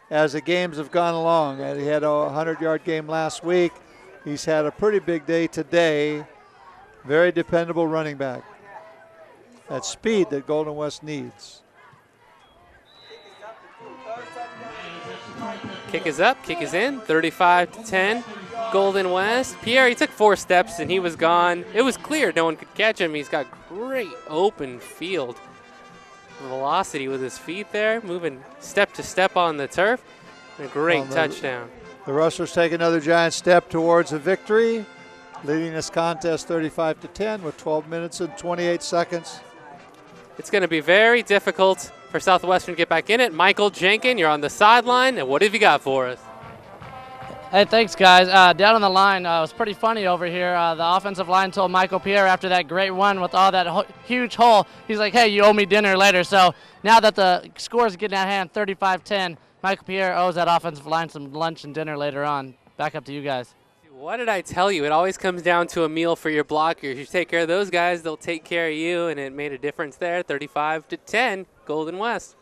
as the games have gone along. And he had a 100-yard game last week. He's had a pretty big day today. Very dependable running back. That speed that Golden West needs. Kick is up, kick is in, 35-10, Golden West. Pierre, he took 4 steps and he was gone. It was clear no one could catch him. He's got great open field velocity with his feet there, moving step to step on the turf. And a great touchdown. The Rustlers take another giant step towards a victory, leading this contest 35-10 with 12 minutes and 28 seconds. It's going to be very difficult for Southwestern to get back in it. Michael Jenkin, you're on the sideline, and what have you got for us? Hey, thanks, guys. Down on the line, it was pretty funny over here. The offensive line told Michael Pierre after that great run with all that huge hole, he's like, hey, you owe me dinner later. So now that the score is getting out of hand, 35-10, Michael Pierre owes that offensive line some lunch and dinner later on. Back up to you guys. What did I tell you? It always comes down to a meal for your blockers. You take care of those guys, they'll take care of you, and it made a difference there, 35-10, Golden West.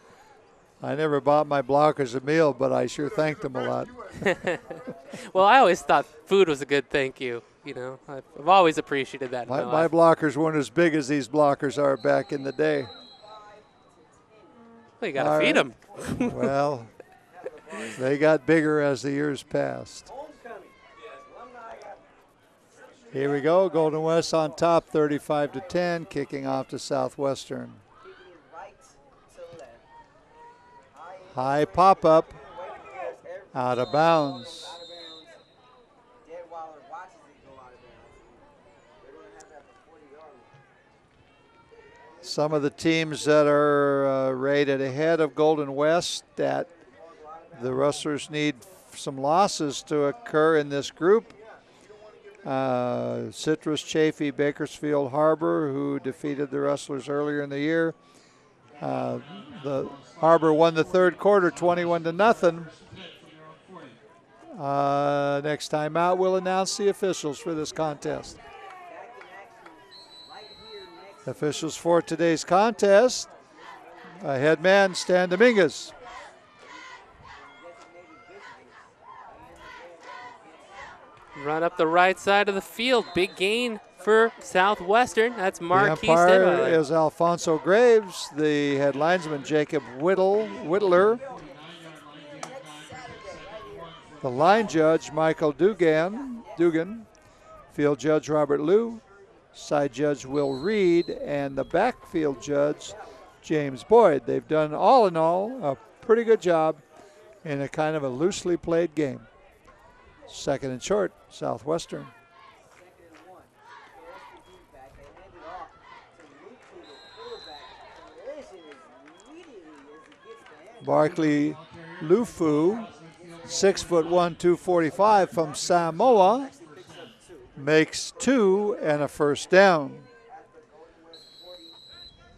I never bought my blockers a meal, but I sure thanked them a lot. Well, I always thought food was a good thank you. You know, I've always appreciated that. My blockers weren't as big as these blockers are back in the day. Well, you got to feed them. Well, they got bigger as the years passed. Here we go. Golden West on top, 35-10, kicking off to Southwestern. High pop-up, out of bounds. Some of the teams that are rated ahead of Golden West that the Rustlers need some losses to occur in this group. Citrus, Chaffee, Bakersfield, Harbor, who defeated the Rustlers earlier in the year. The Harbor won the third quarter, 21-0. Next time out, we'll announce the officials for this contest. Officials for today's contest, head man Stan Dominguez. Run up the right side of the field. Big gain for Southwestern. That's Marquis. The umpire is Alfonso Graves. The head linesman Jacob Whittler. The line judge Michael Dugan. Field judge Robert Liu. Side judge Will Reed. And the backfield judge James Boyd. They've done, all in all, a pretty good job in a kind of a loosely played game. Second and short, Southwestern. Barkley Lufu, 6'1", 245 from Samoa, makes 2 and a first down.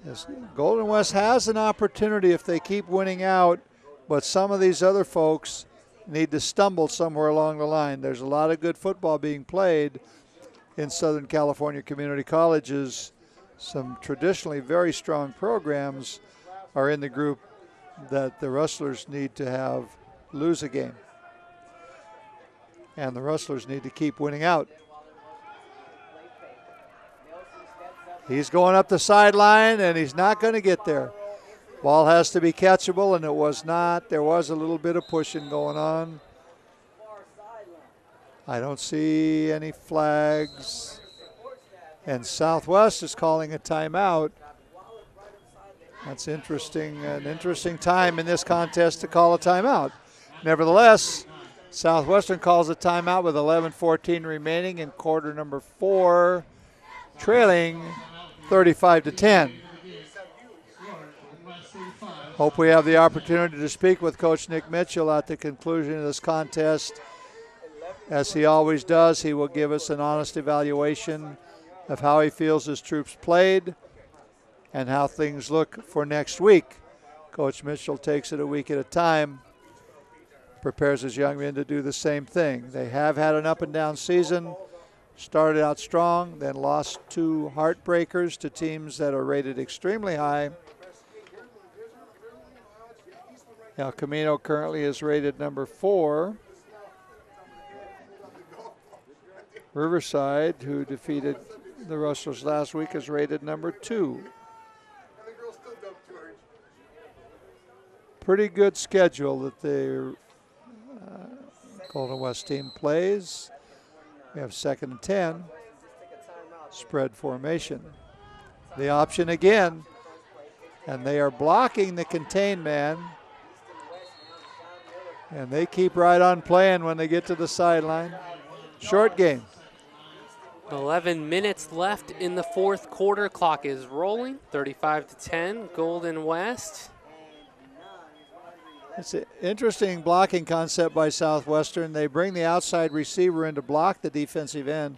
Yes, Golden West has an opportunity if they keep winning out, but some of these other folks need to stumble somewhere along the line. There's a lot of good football being played in Southern California community colleges. Some traditionally very strong programs are in the group that the Rustlers need to lose a game. And the Rustlers need to keep winning out. He's going up the sideline, and he's not going to get there. Ball has to be catchable, and it was not. There was a little bit of pushing going on. I don't see any flags. And Southwest is calling a timeout. That's interesting. An interesting time in this contest to call a timeout. Nevertheless, Southwestern calls a timeout with 11:14 remaining in quarter number 4, trailing 35-10. Hope we have the opportunity to speak with Coach Nick Mitchell at the conclusion of this contest. As he always does, he will give us an honest evaluation of how he feels his troops played and how things look for next week. Coach Mitchell takes it a week at a time, prepares his young men to do the same thing. They have had an up and down season, started out strong, then lost 2 heartbreakers to teams that are rated extremely high. El Camino currently is rated number 4. Riverside, who defeated the Rustlers last week, is rated number 2. Pretty good schedule that the Golden West team plays. We have 2nd and 10. Spread formation. The option again. And they are blocking the contain man. And they keep right on playing when they get to the sideline. Short game. 11 minutes left in the fourth quarter. Clock is rolling. 35-10, Golden West. It's an interesting blocking concept by Southwestern. They bring the outside receiver in to block the defensive end,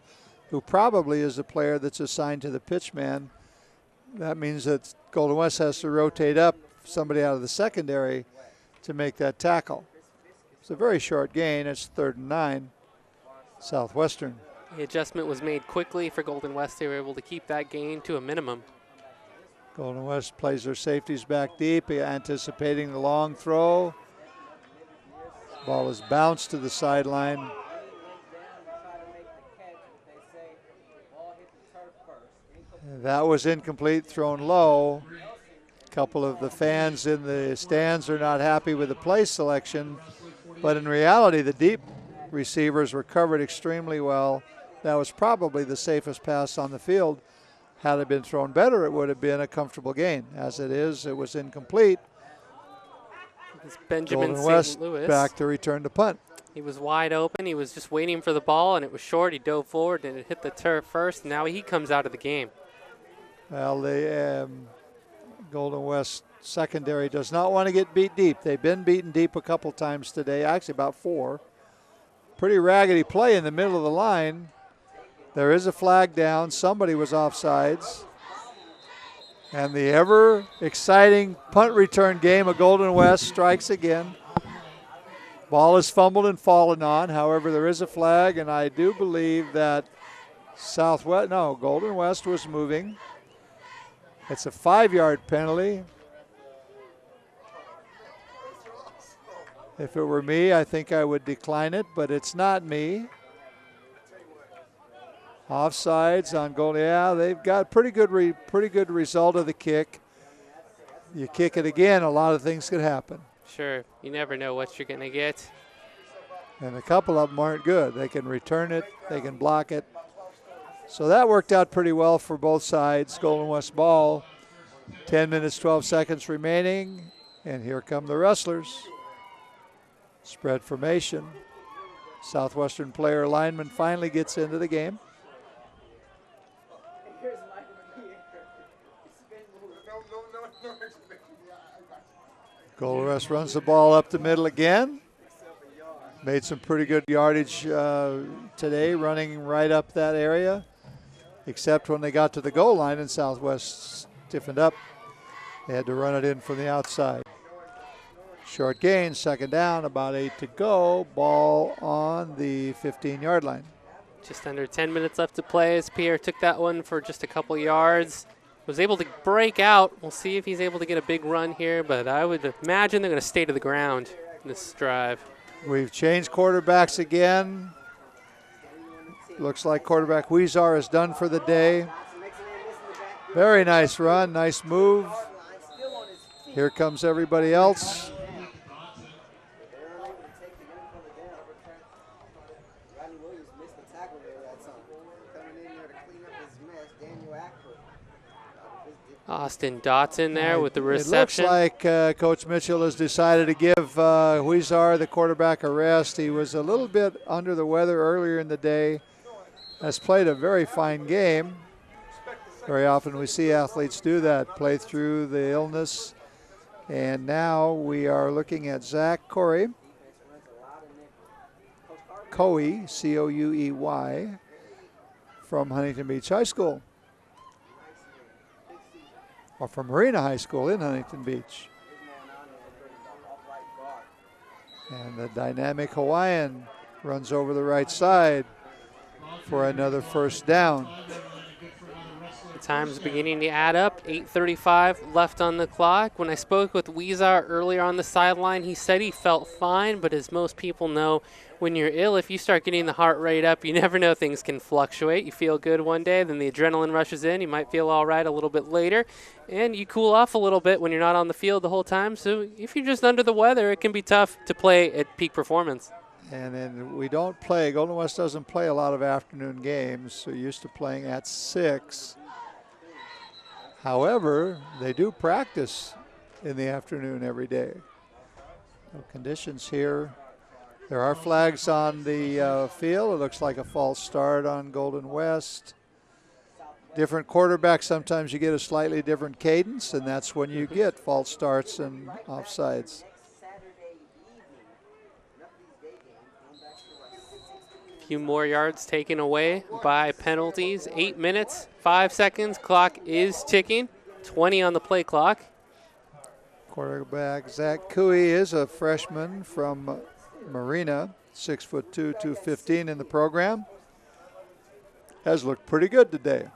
who probably is the player that's assigned to the pitch man. That means that Golden West has to rotate up somebody out of the secondary to make that tackle. It's a very short gain. It's 3rd and 9, Southwestern. The adjustment was made quickly for Golden West. They were able to keep that gain to a minimum. Golden West plays their safeties back deep, anticipating the long throw. Ball is bounced to the sideline. That was incomplete, thrown low. couple of the fans in the stands are not happy with the play selection, but in reality, the deep receivers were covered extremely well. That was probably the safest pass on the field. Had it been thrown better, it would have been a comfortable gain. As it is, it was incomplete. It's Benjamin Golden West St. Louis. back to return to punt. He was wide open. He was just waiting for the ball, and it was short. He dove forward, and it hit the turf first. Now he comes out of the game. Well, the Golden West secondary does not want to get beat deep. They've been beaten deep a couple times today, actually about 4. Pretty raggedy play in the middle of the line. There is a flag down. Somebody was offsides. And the ever exciting punt return game of Golden West strikes again. Ball is fumbled and fallen on. However, there is a flag, and I do believe that Golden West was moving. It's a 5-yard penalty. If it were me, I think I would decline it, but it's not me. Offsides on goal. Yeah, they've got pretty good result of the kick. You kick it again, a lot of things could happen. Sure, you never know what you're going to get. And a couple of them aren't good. They can return it, they can block it. So that worked out pretty well for both sides. Golden West ball, 10 minutes, 12 seconds remaining. And here come the Rustlers. Spread formation. Southwestern player lineman finally gets into the game. Golden West runs the ball up the middle again. Made some pretty good yardage today, running right up that area, except when they got to the goal line and Southwest stiffened up. They had to run it in from the outside. Short gain, second down, about 8 to go. Ball on the 15-yard line. Just under 10 minutes left to play as Pierre took that one for just a couple yards. Was able to break out. We'll see if he's able to get a big run here, but I would imagine they're going to stay to the ground in this drive. We've changed quarterbacks again. Looks like quarterback Weezar is done for the day. Very nice run, nice move. Here comes everybody else. Austin Dotson there with the reception. It looks like Coach Mitchell has decided to give Weezar, the quarterback, a rest. He was a little bit under the weather earlier in the day. Has played a very fine game. Very often we see athletes do that, play through the illness. And now we are looking at Zach Coey, C-O-U-E-Y, from Huntington Beach High School. Or from Marina High School in Huntington Beach. And the dynamic Hawaiian runs over the right side for another first down. The time's beginning to add up. 8:35 left on the clock. When I spoke with Weezar earlier on the sideline, he said he felt fine, but as most people know, when you're ill, if you start getting the heart rate up, you never know, things can fluctuate. You feel good one day, then the adrenaline rushes in. You might feel all right a little bit later, and you cool off a little bit when you're not on the field the whole time. So if you're just under the weather, it can be tough to play at peak performance. And then we don't play, Golden West doesn't play a lot of afternoon games. So used to playing at 6. However, they do practice in the afternoon every day. So conditions here. There are flags on the field. It looks like a false start on Golden West. Different quarterbacks, sometimes you get a slightly different cadence, and that's when you get false starts and offsides. A few more yards taken away by penalties. 8 minutes, 5 seconds. Clock is ticking. 20 on the play clock. Quarterback Zach Cooey is a freshman from Marina, 6'2", 215 in the program. Has looked pretty good today.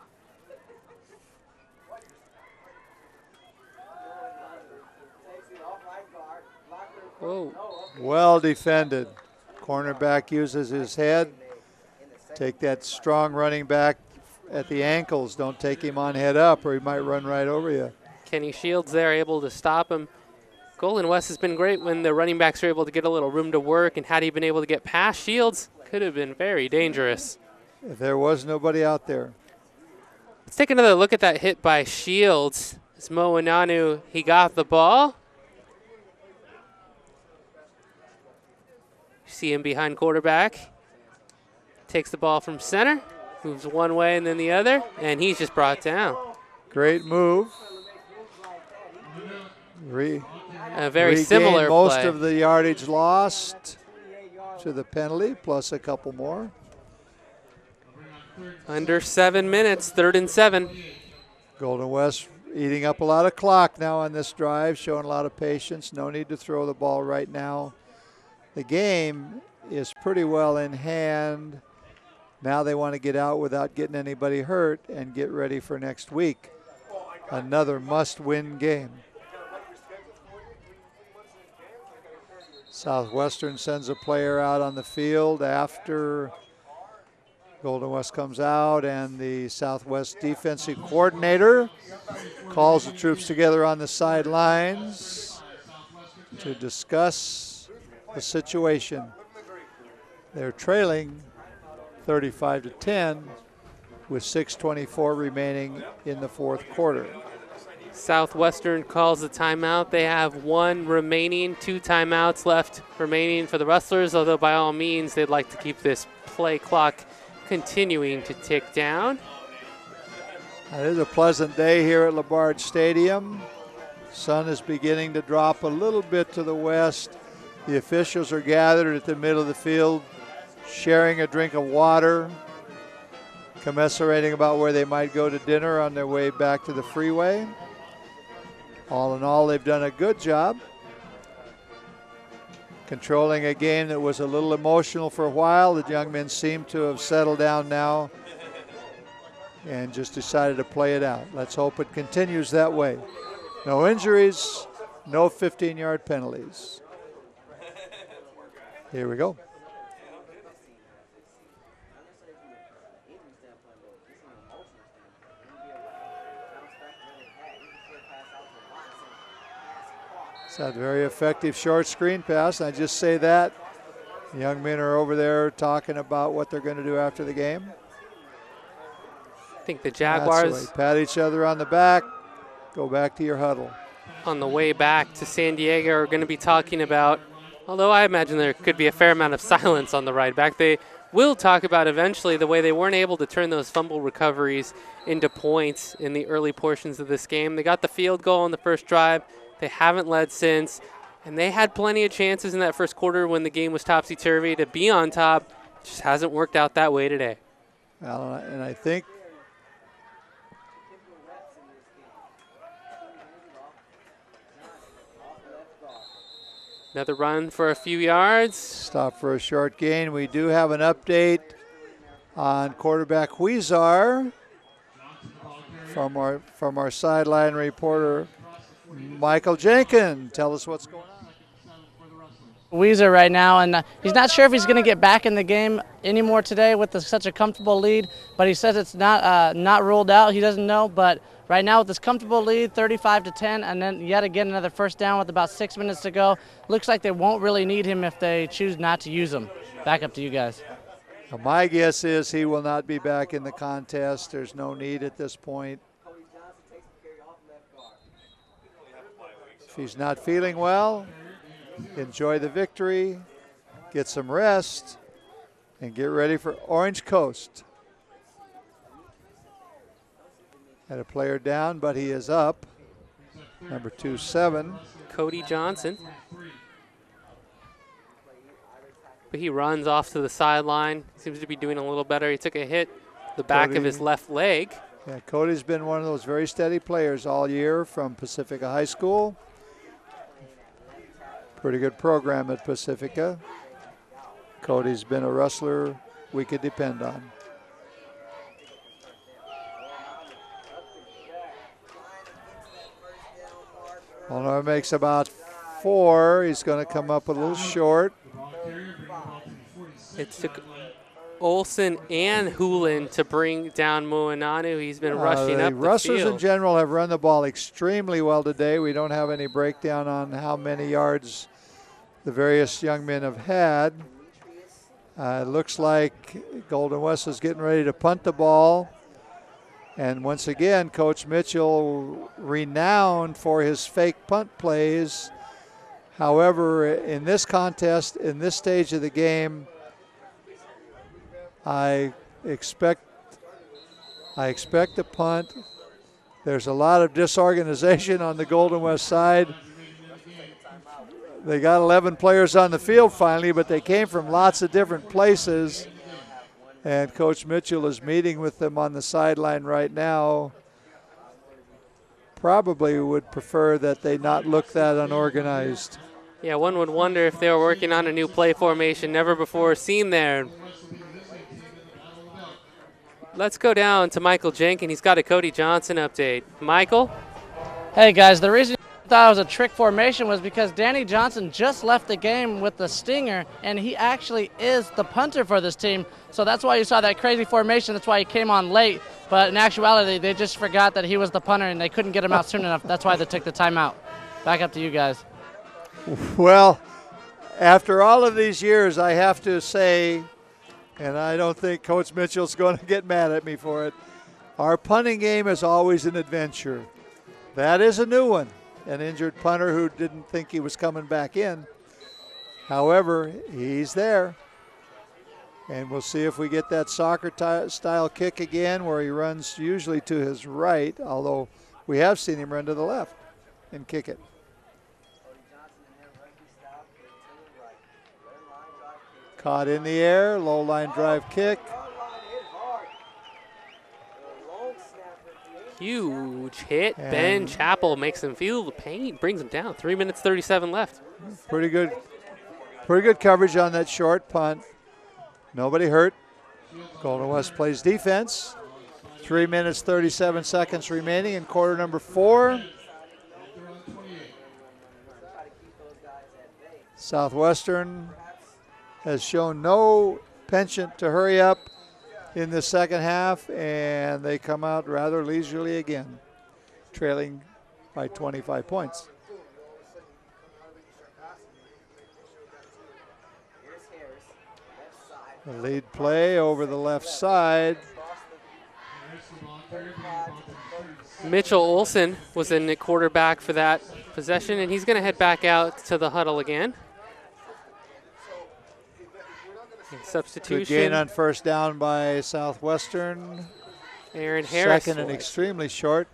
Whoa. Well defended. Cornerback uses his head. Take that strong running back at the ankles. Don't take him on head up or he might run right over you. Kenny Shields there able to stop him. Golden West has been great when the running backs are able to get a little room to work, and had he been able to get past Shields, could have been very dangerous. If there was nobody out there. Let's take another look at that hit by Shields. As Mo Inanu, he got the ball. See him behind quarterback. Takes the ball from center, moves one way and then the other, and he's just brought down. Great move. A very similar most play. of the yardage lost to the penalty, plus a couple more. Under 7 minutes, 3rd and 7. Golden West eating up a lot of clock now on this drive, showing a lot of patience. No need to throw the ball right now. The game is pretty well in hand. Now they want to get out without getting anybody hurt and get ready for next week. Another must-win game. Southwestern sends a player out on the field after Golden West comes out, and the Southwest defensive coordinator calls the troops together on the sidelines to discuss the situation. They're trailing 35-10 with 6:24 remaining in the fourth quarter. Southwestern calls the timeout. They have one remaining, 2 timeouts left remaining for the Rustlers, although by all means they'd like to keep this play clock continuing to tick down. It is a pleasant day here at LaBarge Stadium. Sun is beginning to drop a little bit to the west. The officials are gathered at the middle of the field, sharing a drink of water, commiserating about where they might go to dinner on their way back to the freeway. All in all, they've done a good job controlling a game that was a little emotional for a while. The young men seem to have settled down now and just decided to play it out. Let's hope it continues that way. No injuries, no 15-yard penalties. Here we go. It's a very effective short screen pass. I just say that. The young men are over there talking about what they're going to do after the game. I think the Jaguars pat each other on the back, go back to your huddle. On the way back to San Diego are going to be talking about, although I imagine there could be a fair amount of silence on the ride back, they will talk about eventually the way they weren't able to turn those fumble recoveries into points in the early portions of this game. They got the field goal on the first drive. They haven't led since, and they had plenty of chances in that first quarter when the game was topsy-turvy to be on top. It just hasn't worked out that way today. Well, and I think another run for a few yards. Stop for a short gain. We do have an update on quarterback Huizar from our sideline reporter, Michael Jenkins. Tell us what's going on. Weezer right now, and he's not sure if he's going to get back in the game anymore today with such a comfortable lead, but he says it's not ruled out. He doesn't know, but right now with this comfortable lead, 35-10, and then yet again another first down with about 6 minutes to go. Looks like they won't really need him if they choose not to use him. Back up to you guys. Now, my guess is he will not be back in the contest. There's no need at this point. If he's not feeling well, enjoy the victory, get some rest, and get ready for Orange Coast. Had a player down, but he is up. Number 27. Cody Johnson. But he runs off to the sideline. Seems to be doing a little better. He took a hit the back of his left leg. Yeah, Cody's been one of those very steady players all year from Pacifica High School. Pretty good program at Pacifica. Cody's been a wrestler we could depend on. Illinois makes about 4. He's going to come up a little short. It took Olsen and Hoolan to bring down Moananu. He's been rushing up the Rustlers field. in general have run the ball extremely well today. We don't have any breakdown on how many yards the various young men have had. It looks like Golden West is getting ready to punt the ball. And once again, Coach Mitchell, renowned for his fake punt plays. However, in this contest, in this stage of the game, I expect a punt. There's a lot of disorganization on the Golden West side. They got 11 players on the field finally, but they came from lots of different places. And Coach Mitchell is meeting with them on the sideline right now. Probably would prefer that they not look that unorganized. Yeah, one would wonder if they were working on a new play formation never before seen there. Let's go down to Michael Jenkins. He's got a Cody Johnson update. Michael? Hey, guys, the reason I thought it was a trick formation was because Danny Johnson just left the game with the stinger, and he actually is the punter for this team. So that's why you saw that crazy formation. That's why he came on late. But in actuality, they just forgot that he was the punter, and they couldn't get him out soon enough. That's why they took the timeout. Back up to you guys. Well, after all of these years, I have to say, and I don't think Coach Mitchell's going to get mad at me for it, our punting game is always an adventure. That is a new one. An injured punter who didn't think he was coming back in. However, he's there. And we'll see if we get that soccer-style kick again where he runs usually to his right, although we have seen him run to the left and kick it. Caught in the air, low line drive kick. Huge hit. And Ben Chappell makes him feel the pain, brings him down. 3 minutes, 37 left. Pretty good coverage on that short punt. Nobody hurt. Golden West plays defense. 3 minutes, 37 seconds remaining in quarter number 4. Southwestern has shown no penchant to hurry up in the second half, and they come out rather leisurely again, trailing by 25 points. The lead play over the left side. Mitchell Olsen was in the quarterback for that possession, and he's going to head back out to the huddle again. Substitution. Good gain on first down by Southwestern. Aaron Harris. Second and extremely short.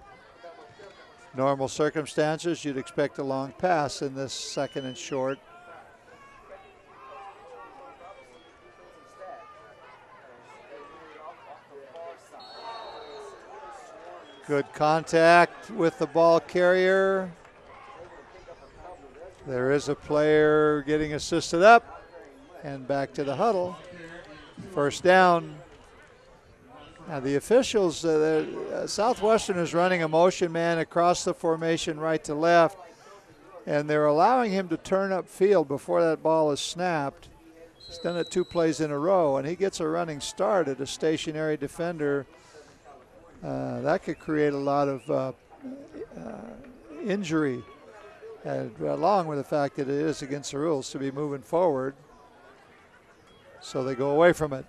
Normal circumstances, you'd expect a long pass in this second and short. Good contact with the ball carrier. There is a player getting assisted up. And back to the huddle. First down. Now the officials, Southwestern is running a motion man across the formation right to left, and they're allowing him to turn upfield before that ball is snapped. He's done it 2 plays in a row, and he gets a running start at a stationary defender. That could create a lot of injury, along with the fact that it is against the rules to be moving forward. So they go away from it.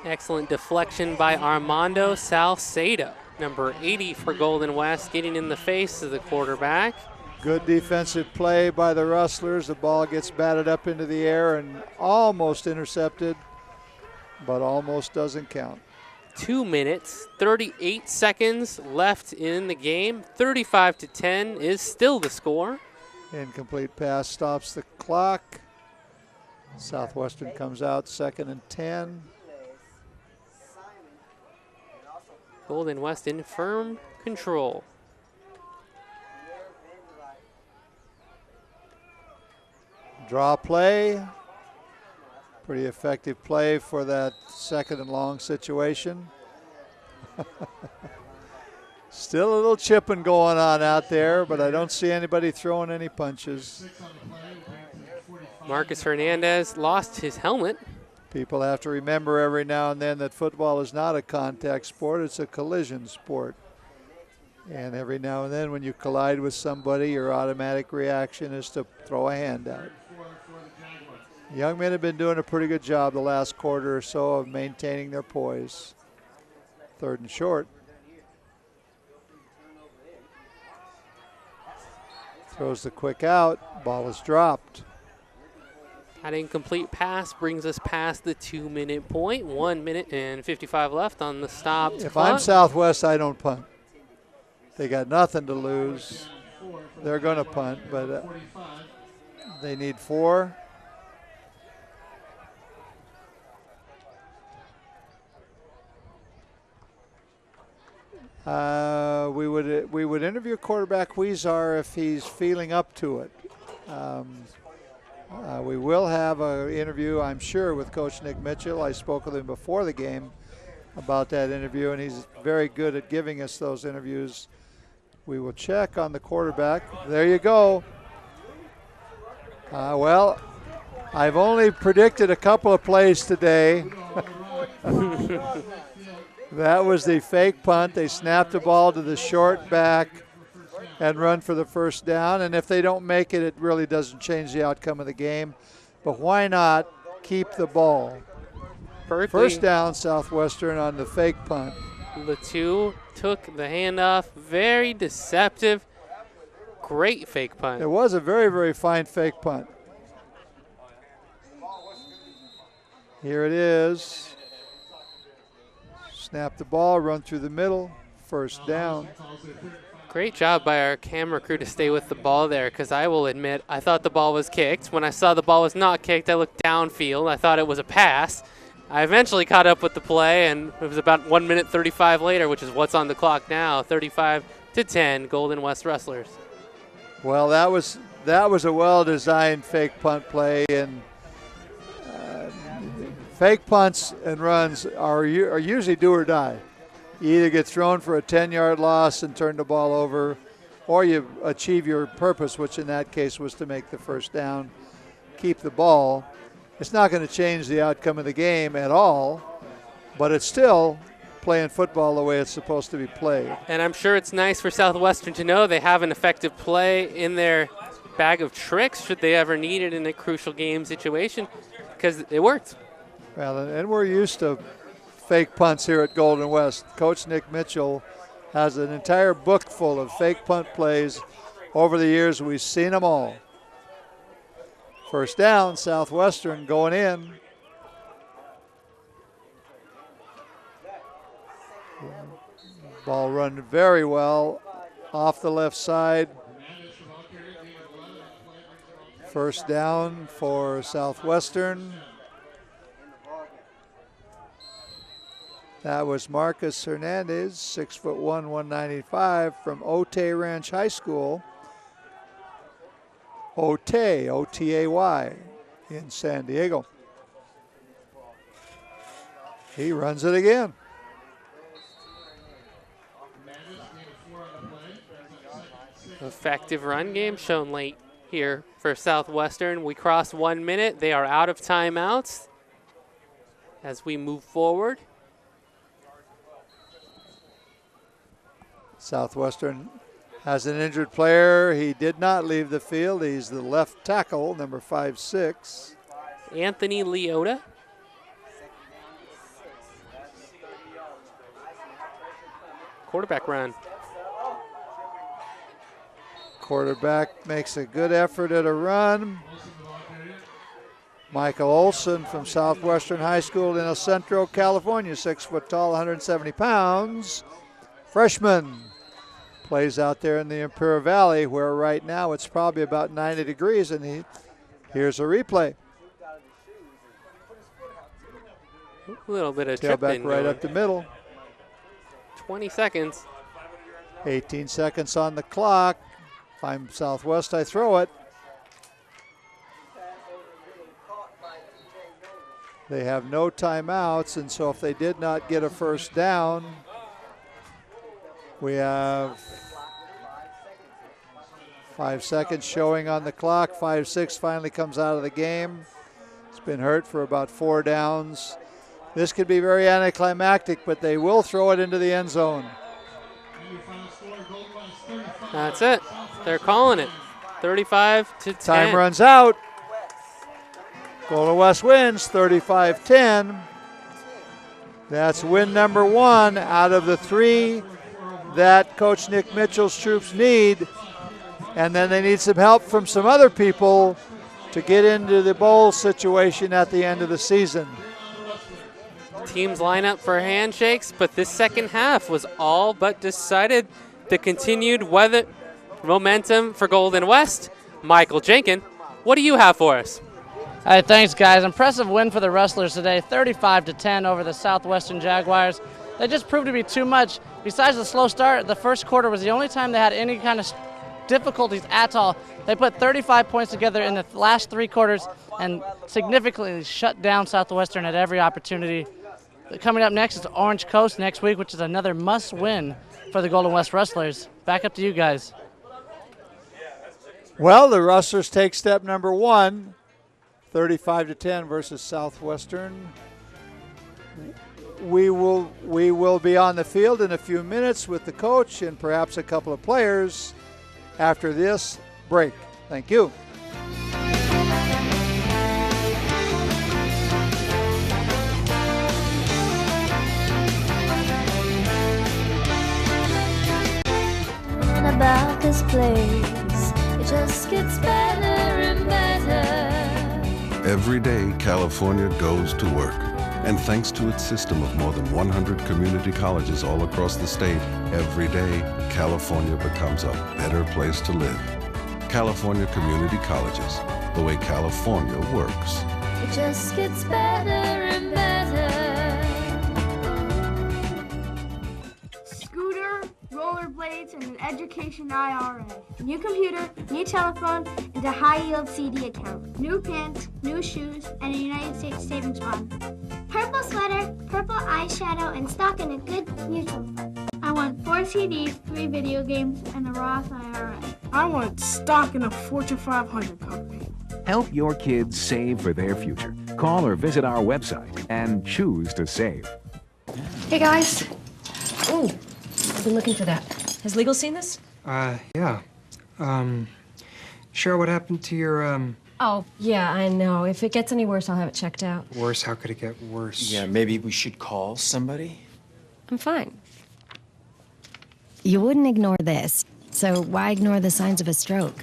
Excellent deflection by Armando Salcedo, number 80 for Golden West, getting in the face of the quarterback. Good defensive play by the Rustlers. The ball gets batted up into the air and almost intercepted, but almost doesn't count. 2 minutes, 38 seconds left in the game. 35-10 is still the score. Incomplete pass stops the clock. Southwestern comes out 2nd and 10. Golden West in firm control. Draw play. Pretty effective play for that 2nd and long situation. Still a little chipping going on out there, but I don't see anybody throwing any punches. Marcus Hernandez lost his helmet. People have to remember every now and then that football is not a contact sport, it's a collision sport. And every now and then when you collide with somebody, your automatic reaction is to throw a hand out. Young men have been doing a pretty good job the last quarter or so of maintaining their poise. 3rd and short. Throws the quick out. Ball is dropped. That incomplete pass brings us past the 2-minute point. 1 minute and 55 left on the stopped If clock. I'm Southwest, I don't punt. They got nothing to lose. They're going to punt, but they need 4. We would interview quarterback Huizar if he's feeling up to it. We will have an interview, I'm sure, with Coach Nick Mitchell. I spoke with him before the game about that interview, and he's very good at giving us those interviews. We will check on the quarterback. There you go. Well, I've only predicted a couple of plays today. That was the fake punt. They snapped the ball to the short back and run for the first down. And if they don't make it, it really doesn't change the outcome of the game. But why not keep the ball? Berkeley, First down, Southwestern on the fake punt. the 2 took the handoff. Very deceptive. Great fake punt. It was a very, very fine fake punt. Here it is. Snap the ball, run through the middle, first down. Great job by our camera crew to stay with the ball there, because I will admit I thought the ball was kicked. When I saw the ball was not kicked, I looked downfield. I thought it was a pass. I eventually caught up with the play, and it was about 1 minute 35 later, which is what's on the clock now, 35-10, Golden West Rustlers. Well, that was a well-designed fake punt play, and fake punts and runs are usually do or die. You either get thrown for a 10-yard loss and turn the ball over, or you achieve your purpose, which in that case was to make the first down, keep the ball. It's not going to change the outcome of the game at all, but it's still playing football the way it's supposed to be played. And I'm sure it's nice for Southwestern to know they have an effective play in their bag of tricks should they ever need it in a crucial game situation, because it worked. Well, and we're used to fake punts here at Golden West. Coach Nick Mitchell has an entire book full of fake punt plays. Over the years, we've seen them all. First down, Southwestern going in. Ball run very well off the left side. First down for Southwestern. That was Marcus Hernandez, 6'1", 195 from Otay Ranch High School. Otay, O-T-A-Y, in San Diego. He runs it again. Effective run game shown late here for Southwestern. We cross 1 minute. They are out of timeouts as we move forward. Southwestern has an injured player. He did not leave the field. He's the left tackle, number 5'6". Anthony Leota. Quarterback run. Quarterback makes a good effort at a run. Michael Olson from Southwestern High School in El Centro, California, 6 foot tall, 170 pounds. Freshman. Plays out there in the Imperial Valley where right now it's probably about 90 degrees, and here's a replay. A little bit of Tailback tripping. right up the middle. 20 seconds. 18 seconds on the clock. If I'm Southwest, I throw it. They have no timeouts, and so if they did not get a first down, We have 5 seconds showing on the clock. 5-6 finally comes out of the game. It's been hurt for about 4 downs. This could be very anticlimactic, but they will throw it into the end zone. That's it. They're calling it. 35-10. Time runs out. Golden West wins 35-10. That's win number 1 out of the 3 that Coach Nick Mitchell's troops need. And then they need some help from some other people to get into the bowl situation at the end of the season. Teams line up for handshakes, but this second half was all but decided. The continued weather momentum for Golden West. Michael Jenkin, what do you have for us? All right, thanks, guys. Impressive win for the Rustlers today, 35-10 over the Southwestern Jaguars. They just proved to be too much. Besides the slow start, the first quarter was the only time they had any kind of difficulties at all. They put 35 points together in the last 3 quarters and significantly shut down Southwestern at every opportunity. Coming up next is Orange Coast next week, which is another must-win for the Golden West Rustlers. Back up to you guys. Well, the Rustlers take step number 1, 35-10 versus Southwestern. We will be on the field in a few minutes with the coach and perhaps a couple of players after this break. Thank you. About this place, it just gets better and better. Every day, California goes to work. And thanks to its system of more than 100 community colleges all across the state, every day, California becomes a better place to live. California Community Colleges, the way California works. It just gets better and better. Scooter, rollerblades, and an education IRA. New computer, new telephone, and a high-yield CD account. New pants, new shoes, and a United States savings bond. Purple sweater, purple eyeshadow, and stock in a good mutual fund. I want 4 CDs, 3 video games, and a Roth IRA. I want stock in a Fortune 500 company. Help your kids save for their future. Call or visit our website and choose to save. Hey, guys. Ooh, I've been looking for that. Has Legal seen this? Yeah. Cheryl, what happened to your, Oh, yeah, I know. If it gets any worse, I'll have it checked out. Worse? How could it get worse? Yeah, maybe we should call somebody? I'm fine. You wouldn't ignore this, so why ignore the signs of a stroke?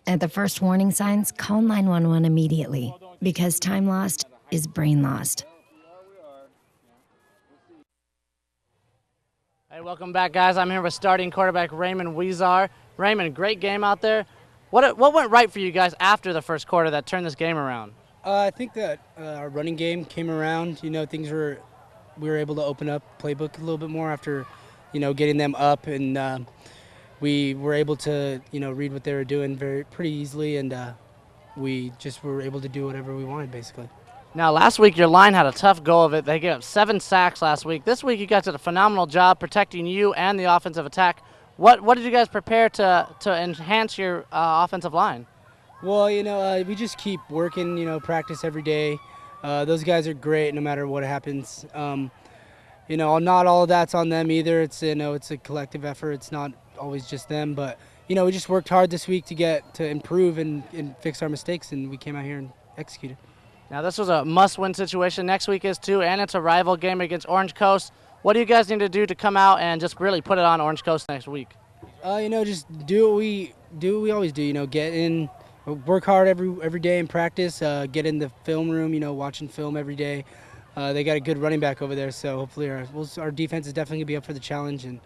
At the first warning signs, call 911 immediately, because time lost is brain lost. Hey, welcome back, guys. I'm here with starting quarterback Raymond Weezar. Raymond, great game out there. What went right for you guys after the first quarter that turned this game around? I think that our running game came around. We were able to open up playbook a little bit more after, getting them up, and we were able to, read what they were doing pretty easily, and we just were able to do whatever we wanted, basically. Now, last week your line had a tough go of it. They gave up 7 sacks last week. This week you guys did a phenomenal job protecting you and the offensive attack. What did you guys prepare to enhance your offensive line? Well, we just keep working, practice every day. Those guys are great no matter what happens. Not all of that's on them either. It's a collective effort. It's not always just them, but we just worked hard this week to improve and fix our mistakes, and we came out here and executed. Now, this was a must-win situation. Next week is too, and it's a rival game against Orange Coast. What do you guys need to do to come out and just really put it on Orange Coast next week? Just do what we always do. Get in, work hard every day in practice. Get in the film room. Watching film every day. They got a good running back over there, so hopefully our defense is definitely gonna be up for the challenge, and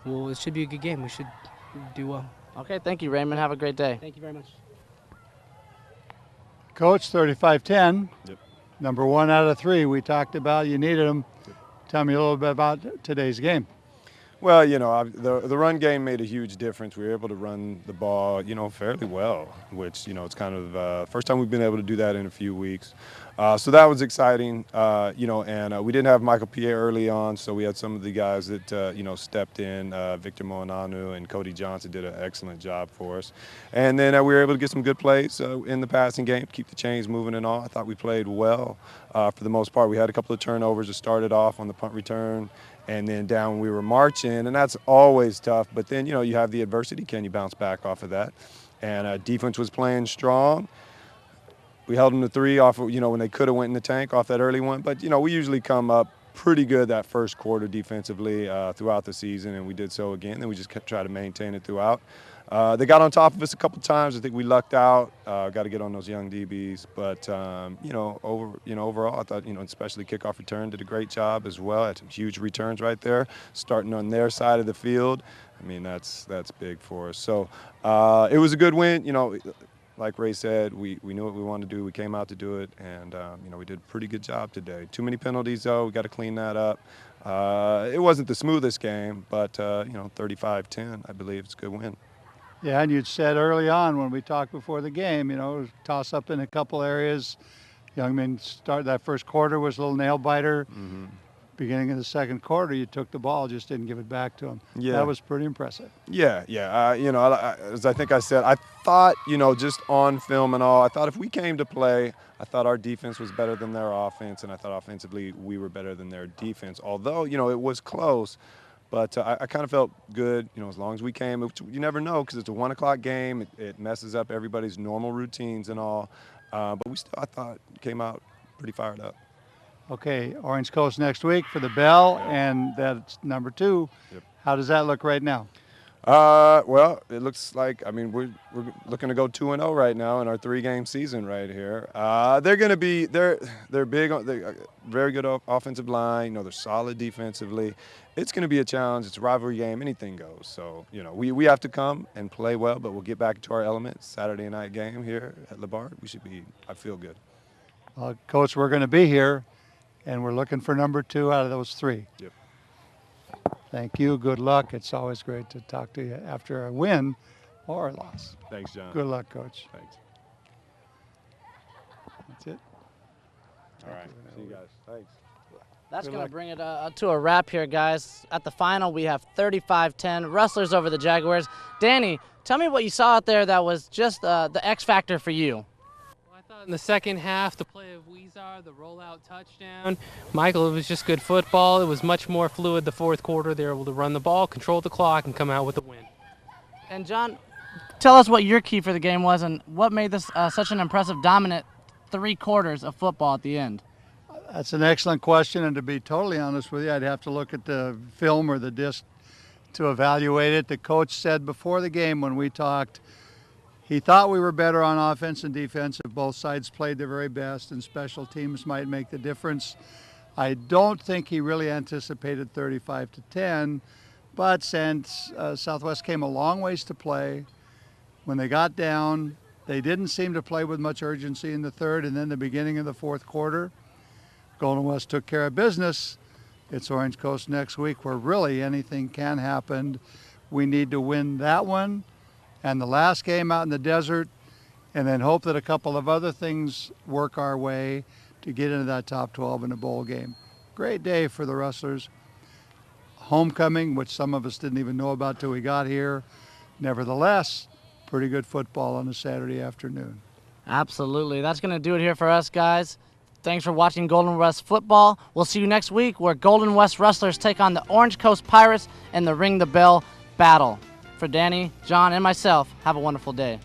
it should be a good game. We should do well. Okay, thank you, Raymond. Have a great day. Thank you very much. Coach, 35-10. Yep. Number 1 out of 3. We talked about you needed them. Yep. Tell me a little bit about today's game. Well, the run game made a huge difference. We were able to run the ball, fairly well, which, it's kind of first time we've been able to do that in a few weeks. So that was exciting, and we didn't have Michael Pierre early on, so we had some of the guys that, stepped in. Victor Moananu and Cody Johnson did an excellent job for us. And then we were able to get some good plays in the passing game, keep the chains moving and all. I thought we played well for the most part. We had a couple of turnovers that started off on the punt return, and then down when we were marching, and that's always tough. But then, you have the adversity. Can you bounce back off of that? And defense was playing strong. We held them to 3 off of, when they could have went in the tank off that early one. But, we usually come up pretty good that first quarter defensively throughout the season, and we did so again. Then we just try to maintain it throughout. They got on top of us a couple times. I think we lucked out. Got to get on those young DBs. But, overall, I thought, especially kickoff return did a great job as well. Had some huge returns right there, starting on their side of the field. I mean, that's big for us. So it was a good win. Like Ray said, we knew what we wanted to do. We came out to do it, and we did a pretty good job today. Too many penalties, though. We got to clean that up. It wasn't the smoothest game, but 35-10, I believe it's a good win. Yeah, and you'd said early on when we talked before the game, toss up in a couple areas. Youngman started that first quarter was a little nail biter. Mm-hmm. Beginning of the second quarter, you took the ball, just didn't give it back to him. Yeah. That was pretty impressive. Yeah. As I think I said, I thought, just on film and all, I thought if we came to play, I thought our defense was better than their offense, and I thought offensively we were better than their defense. Although, it was close, but I kind of felt good, as long as we came. You never know because it's a 1 o'clock game. It messes up everybody's normal routines and all. But I thought, came out pretty fired up. Okay, Orange Coast next week for the bell, and that's number 2. Yep. How does that look right now? Well, it looks like, we're looking to go 2-0 right now in our 3-game season right here. They're going to be, they're big, they're very good offensive line. They're solid defensively. It's going to be a challenge. It's a rivalry game. Anything goes. So, we have to come and play well, but we'll get back into our element. Saturday night game here at LeBard. I feel good. Coach, we're going to be here. And we're looking for number 2 out of those 3. Yep. Thank you. Good luck. It's always great to talk to you after a win or a loss. Thanks, John. Good luck, Coach. Thanks. That's it. All right. See you guys. Thanks. That's going to bring it to a wrap here, guys. At the final, we have 35-10, Rustlers over the Jaguars. Danny, tell me what you saw out there that was just the X factor for you. In the second half, the play of Weezar, the rollout touchdown. Michael, it was just good football. It was much more fluid the fourth quarter. They were able to run the ball, control the clock, and come out with a win. And John, tell us what your key for the game was and what made this such an impressive, dominant 3 quarters of football at the end. That's an excellent question, and to be totally honest with you, I'd have to look at the film or the disc to evaluate it. The coach said before the game when we talked, he thought we were better on offense and defense if both sides played their very best, and special teams might make the difference. I don't think he really anticipated 35-10, but since Southwest came a long ways to play, when they got down, they didn't seem to play with much urgency in the third and then the beginning of the fourth quarter. Golden West took care of business. It's Orange Coast next week where really anything can happen. We need to win that one and the last game out in the desert, and then hope that a couple of other things work our way to get into that top 12 in a bowl game. Great day for the Rustlers. Homecoming, which some of us didn't even know about till we got here. Nevertheless, pretty good football on a Saturday afternoon. Absolutely. That's going to do it here for us, guys. Thanks for watching Golden West football. We'll see you next week where Golden West Rustlers take on the Orange Coast Pirates in the Ring the Bell battle. For Danny, John, and myself, have a wonderful day.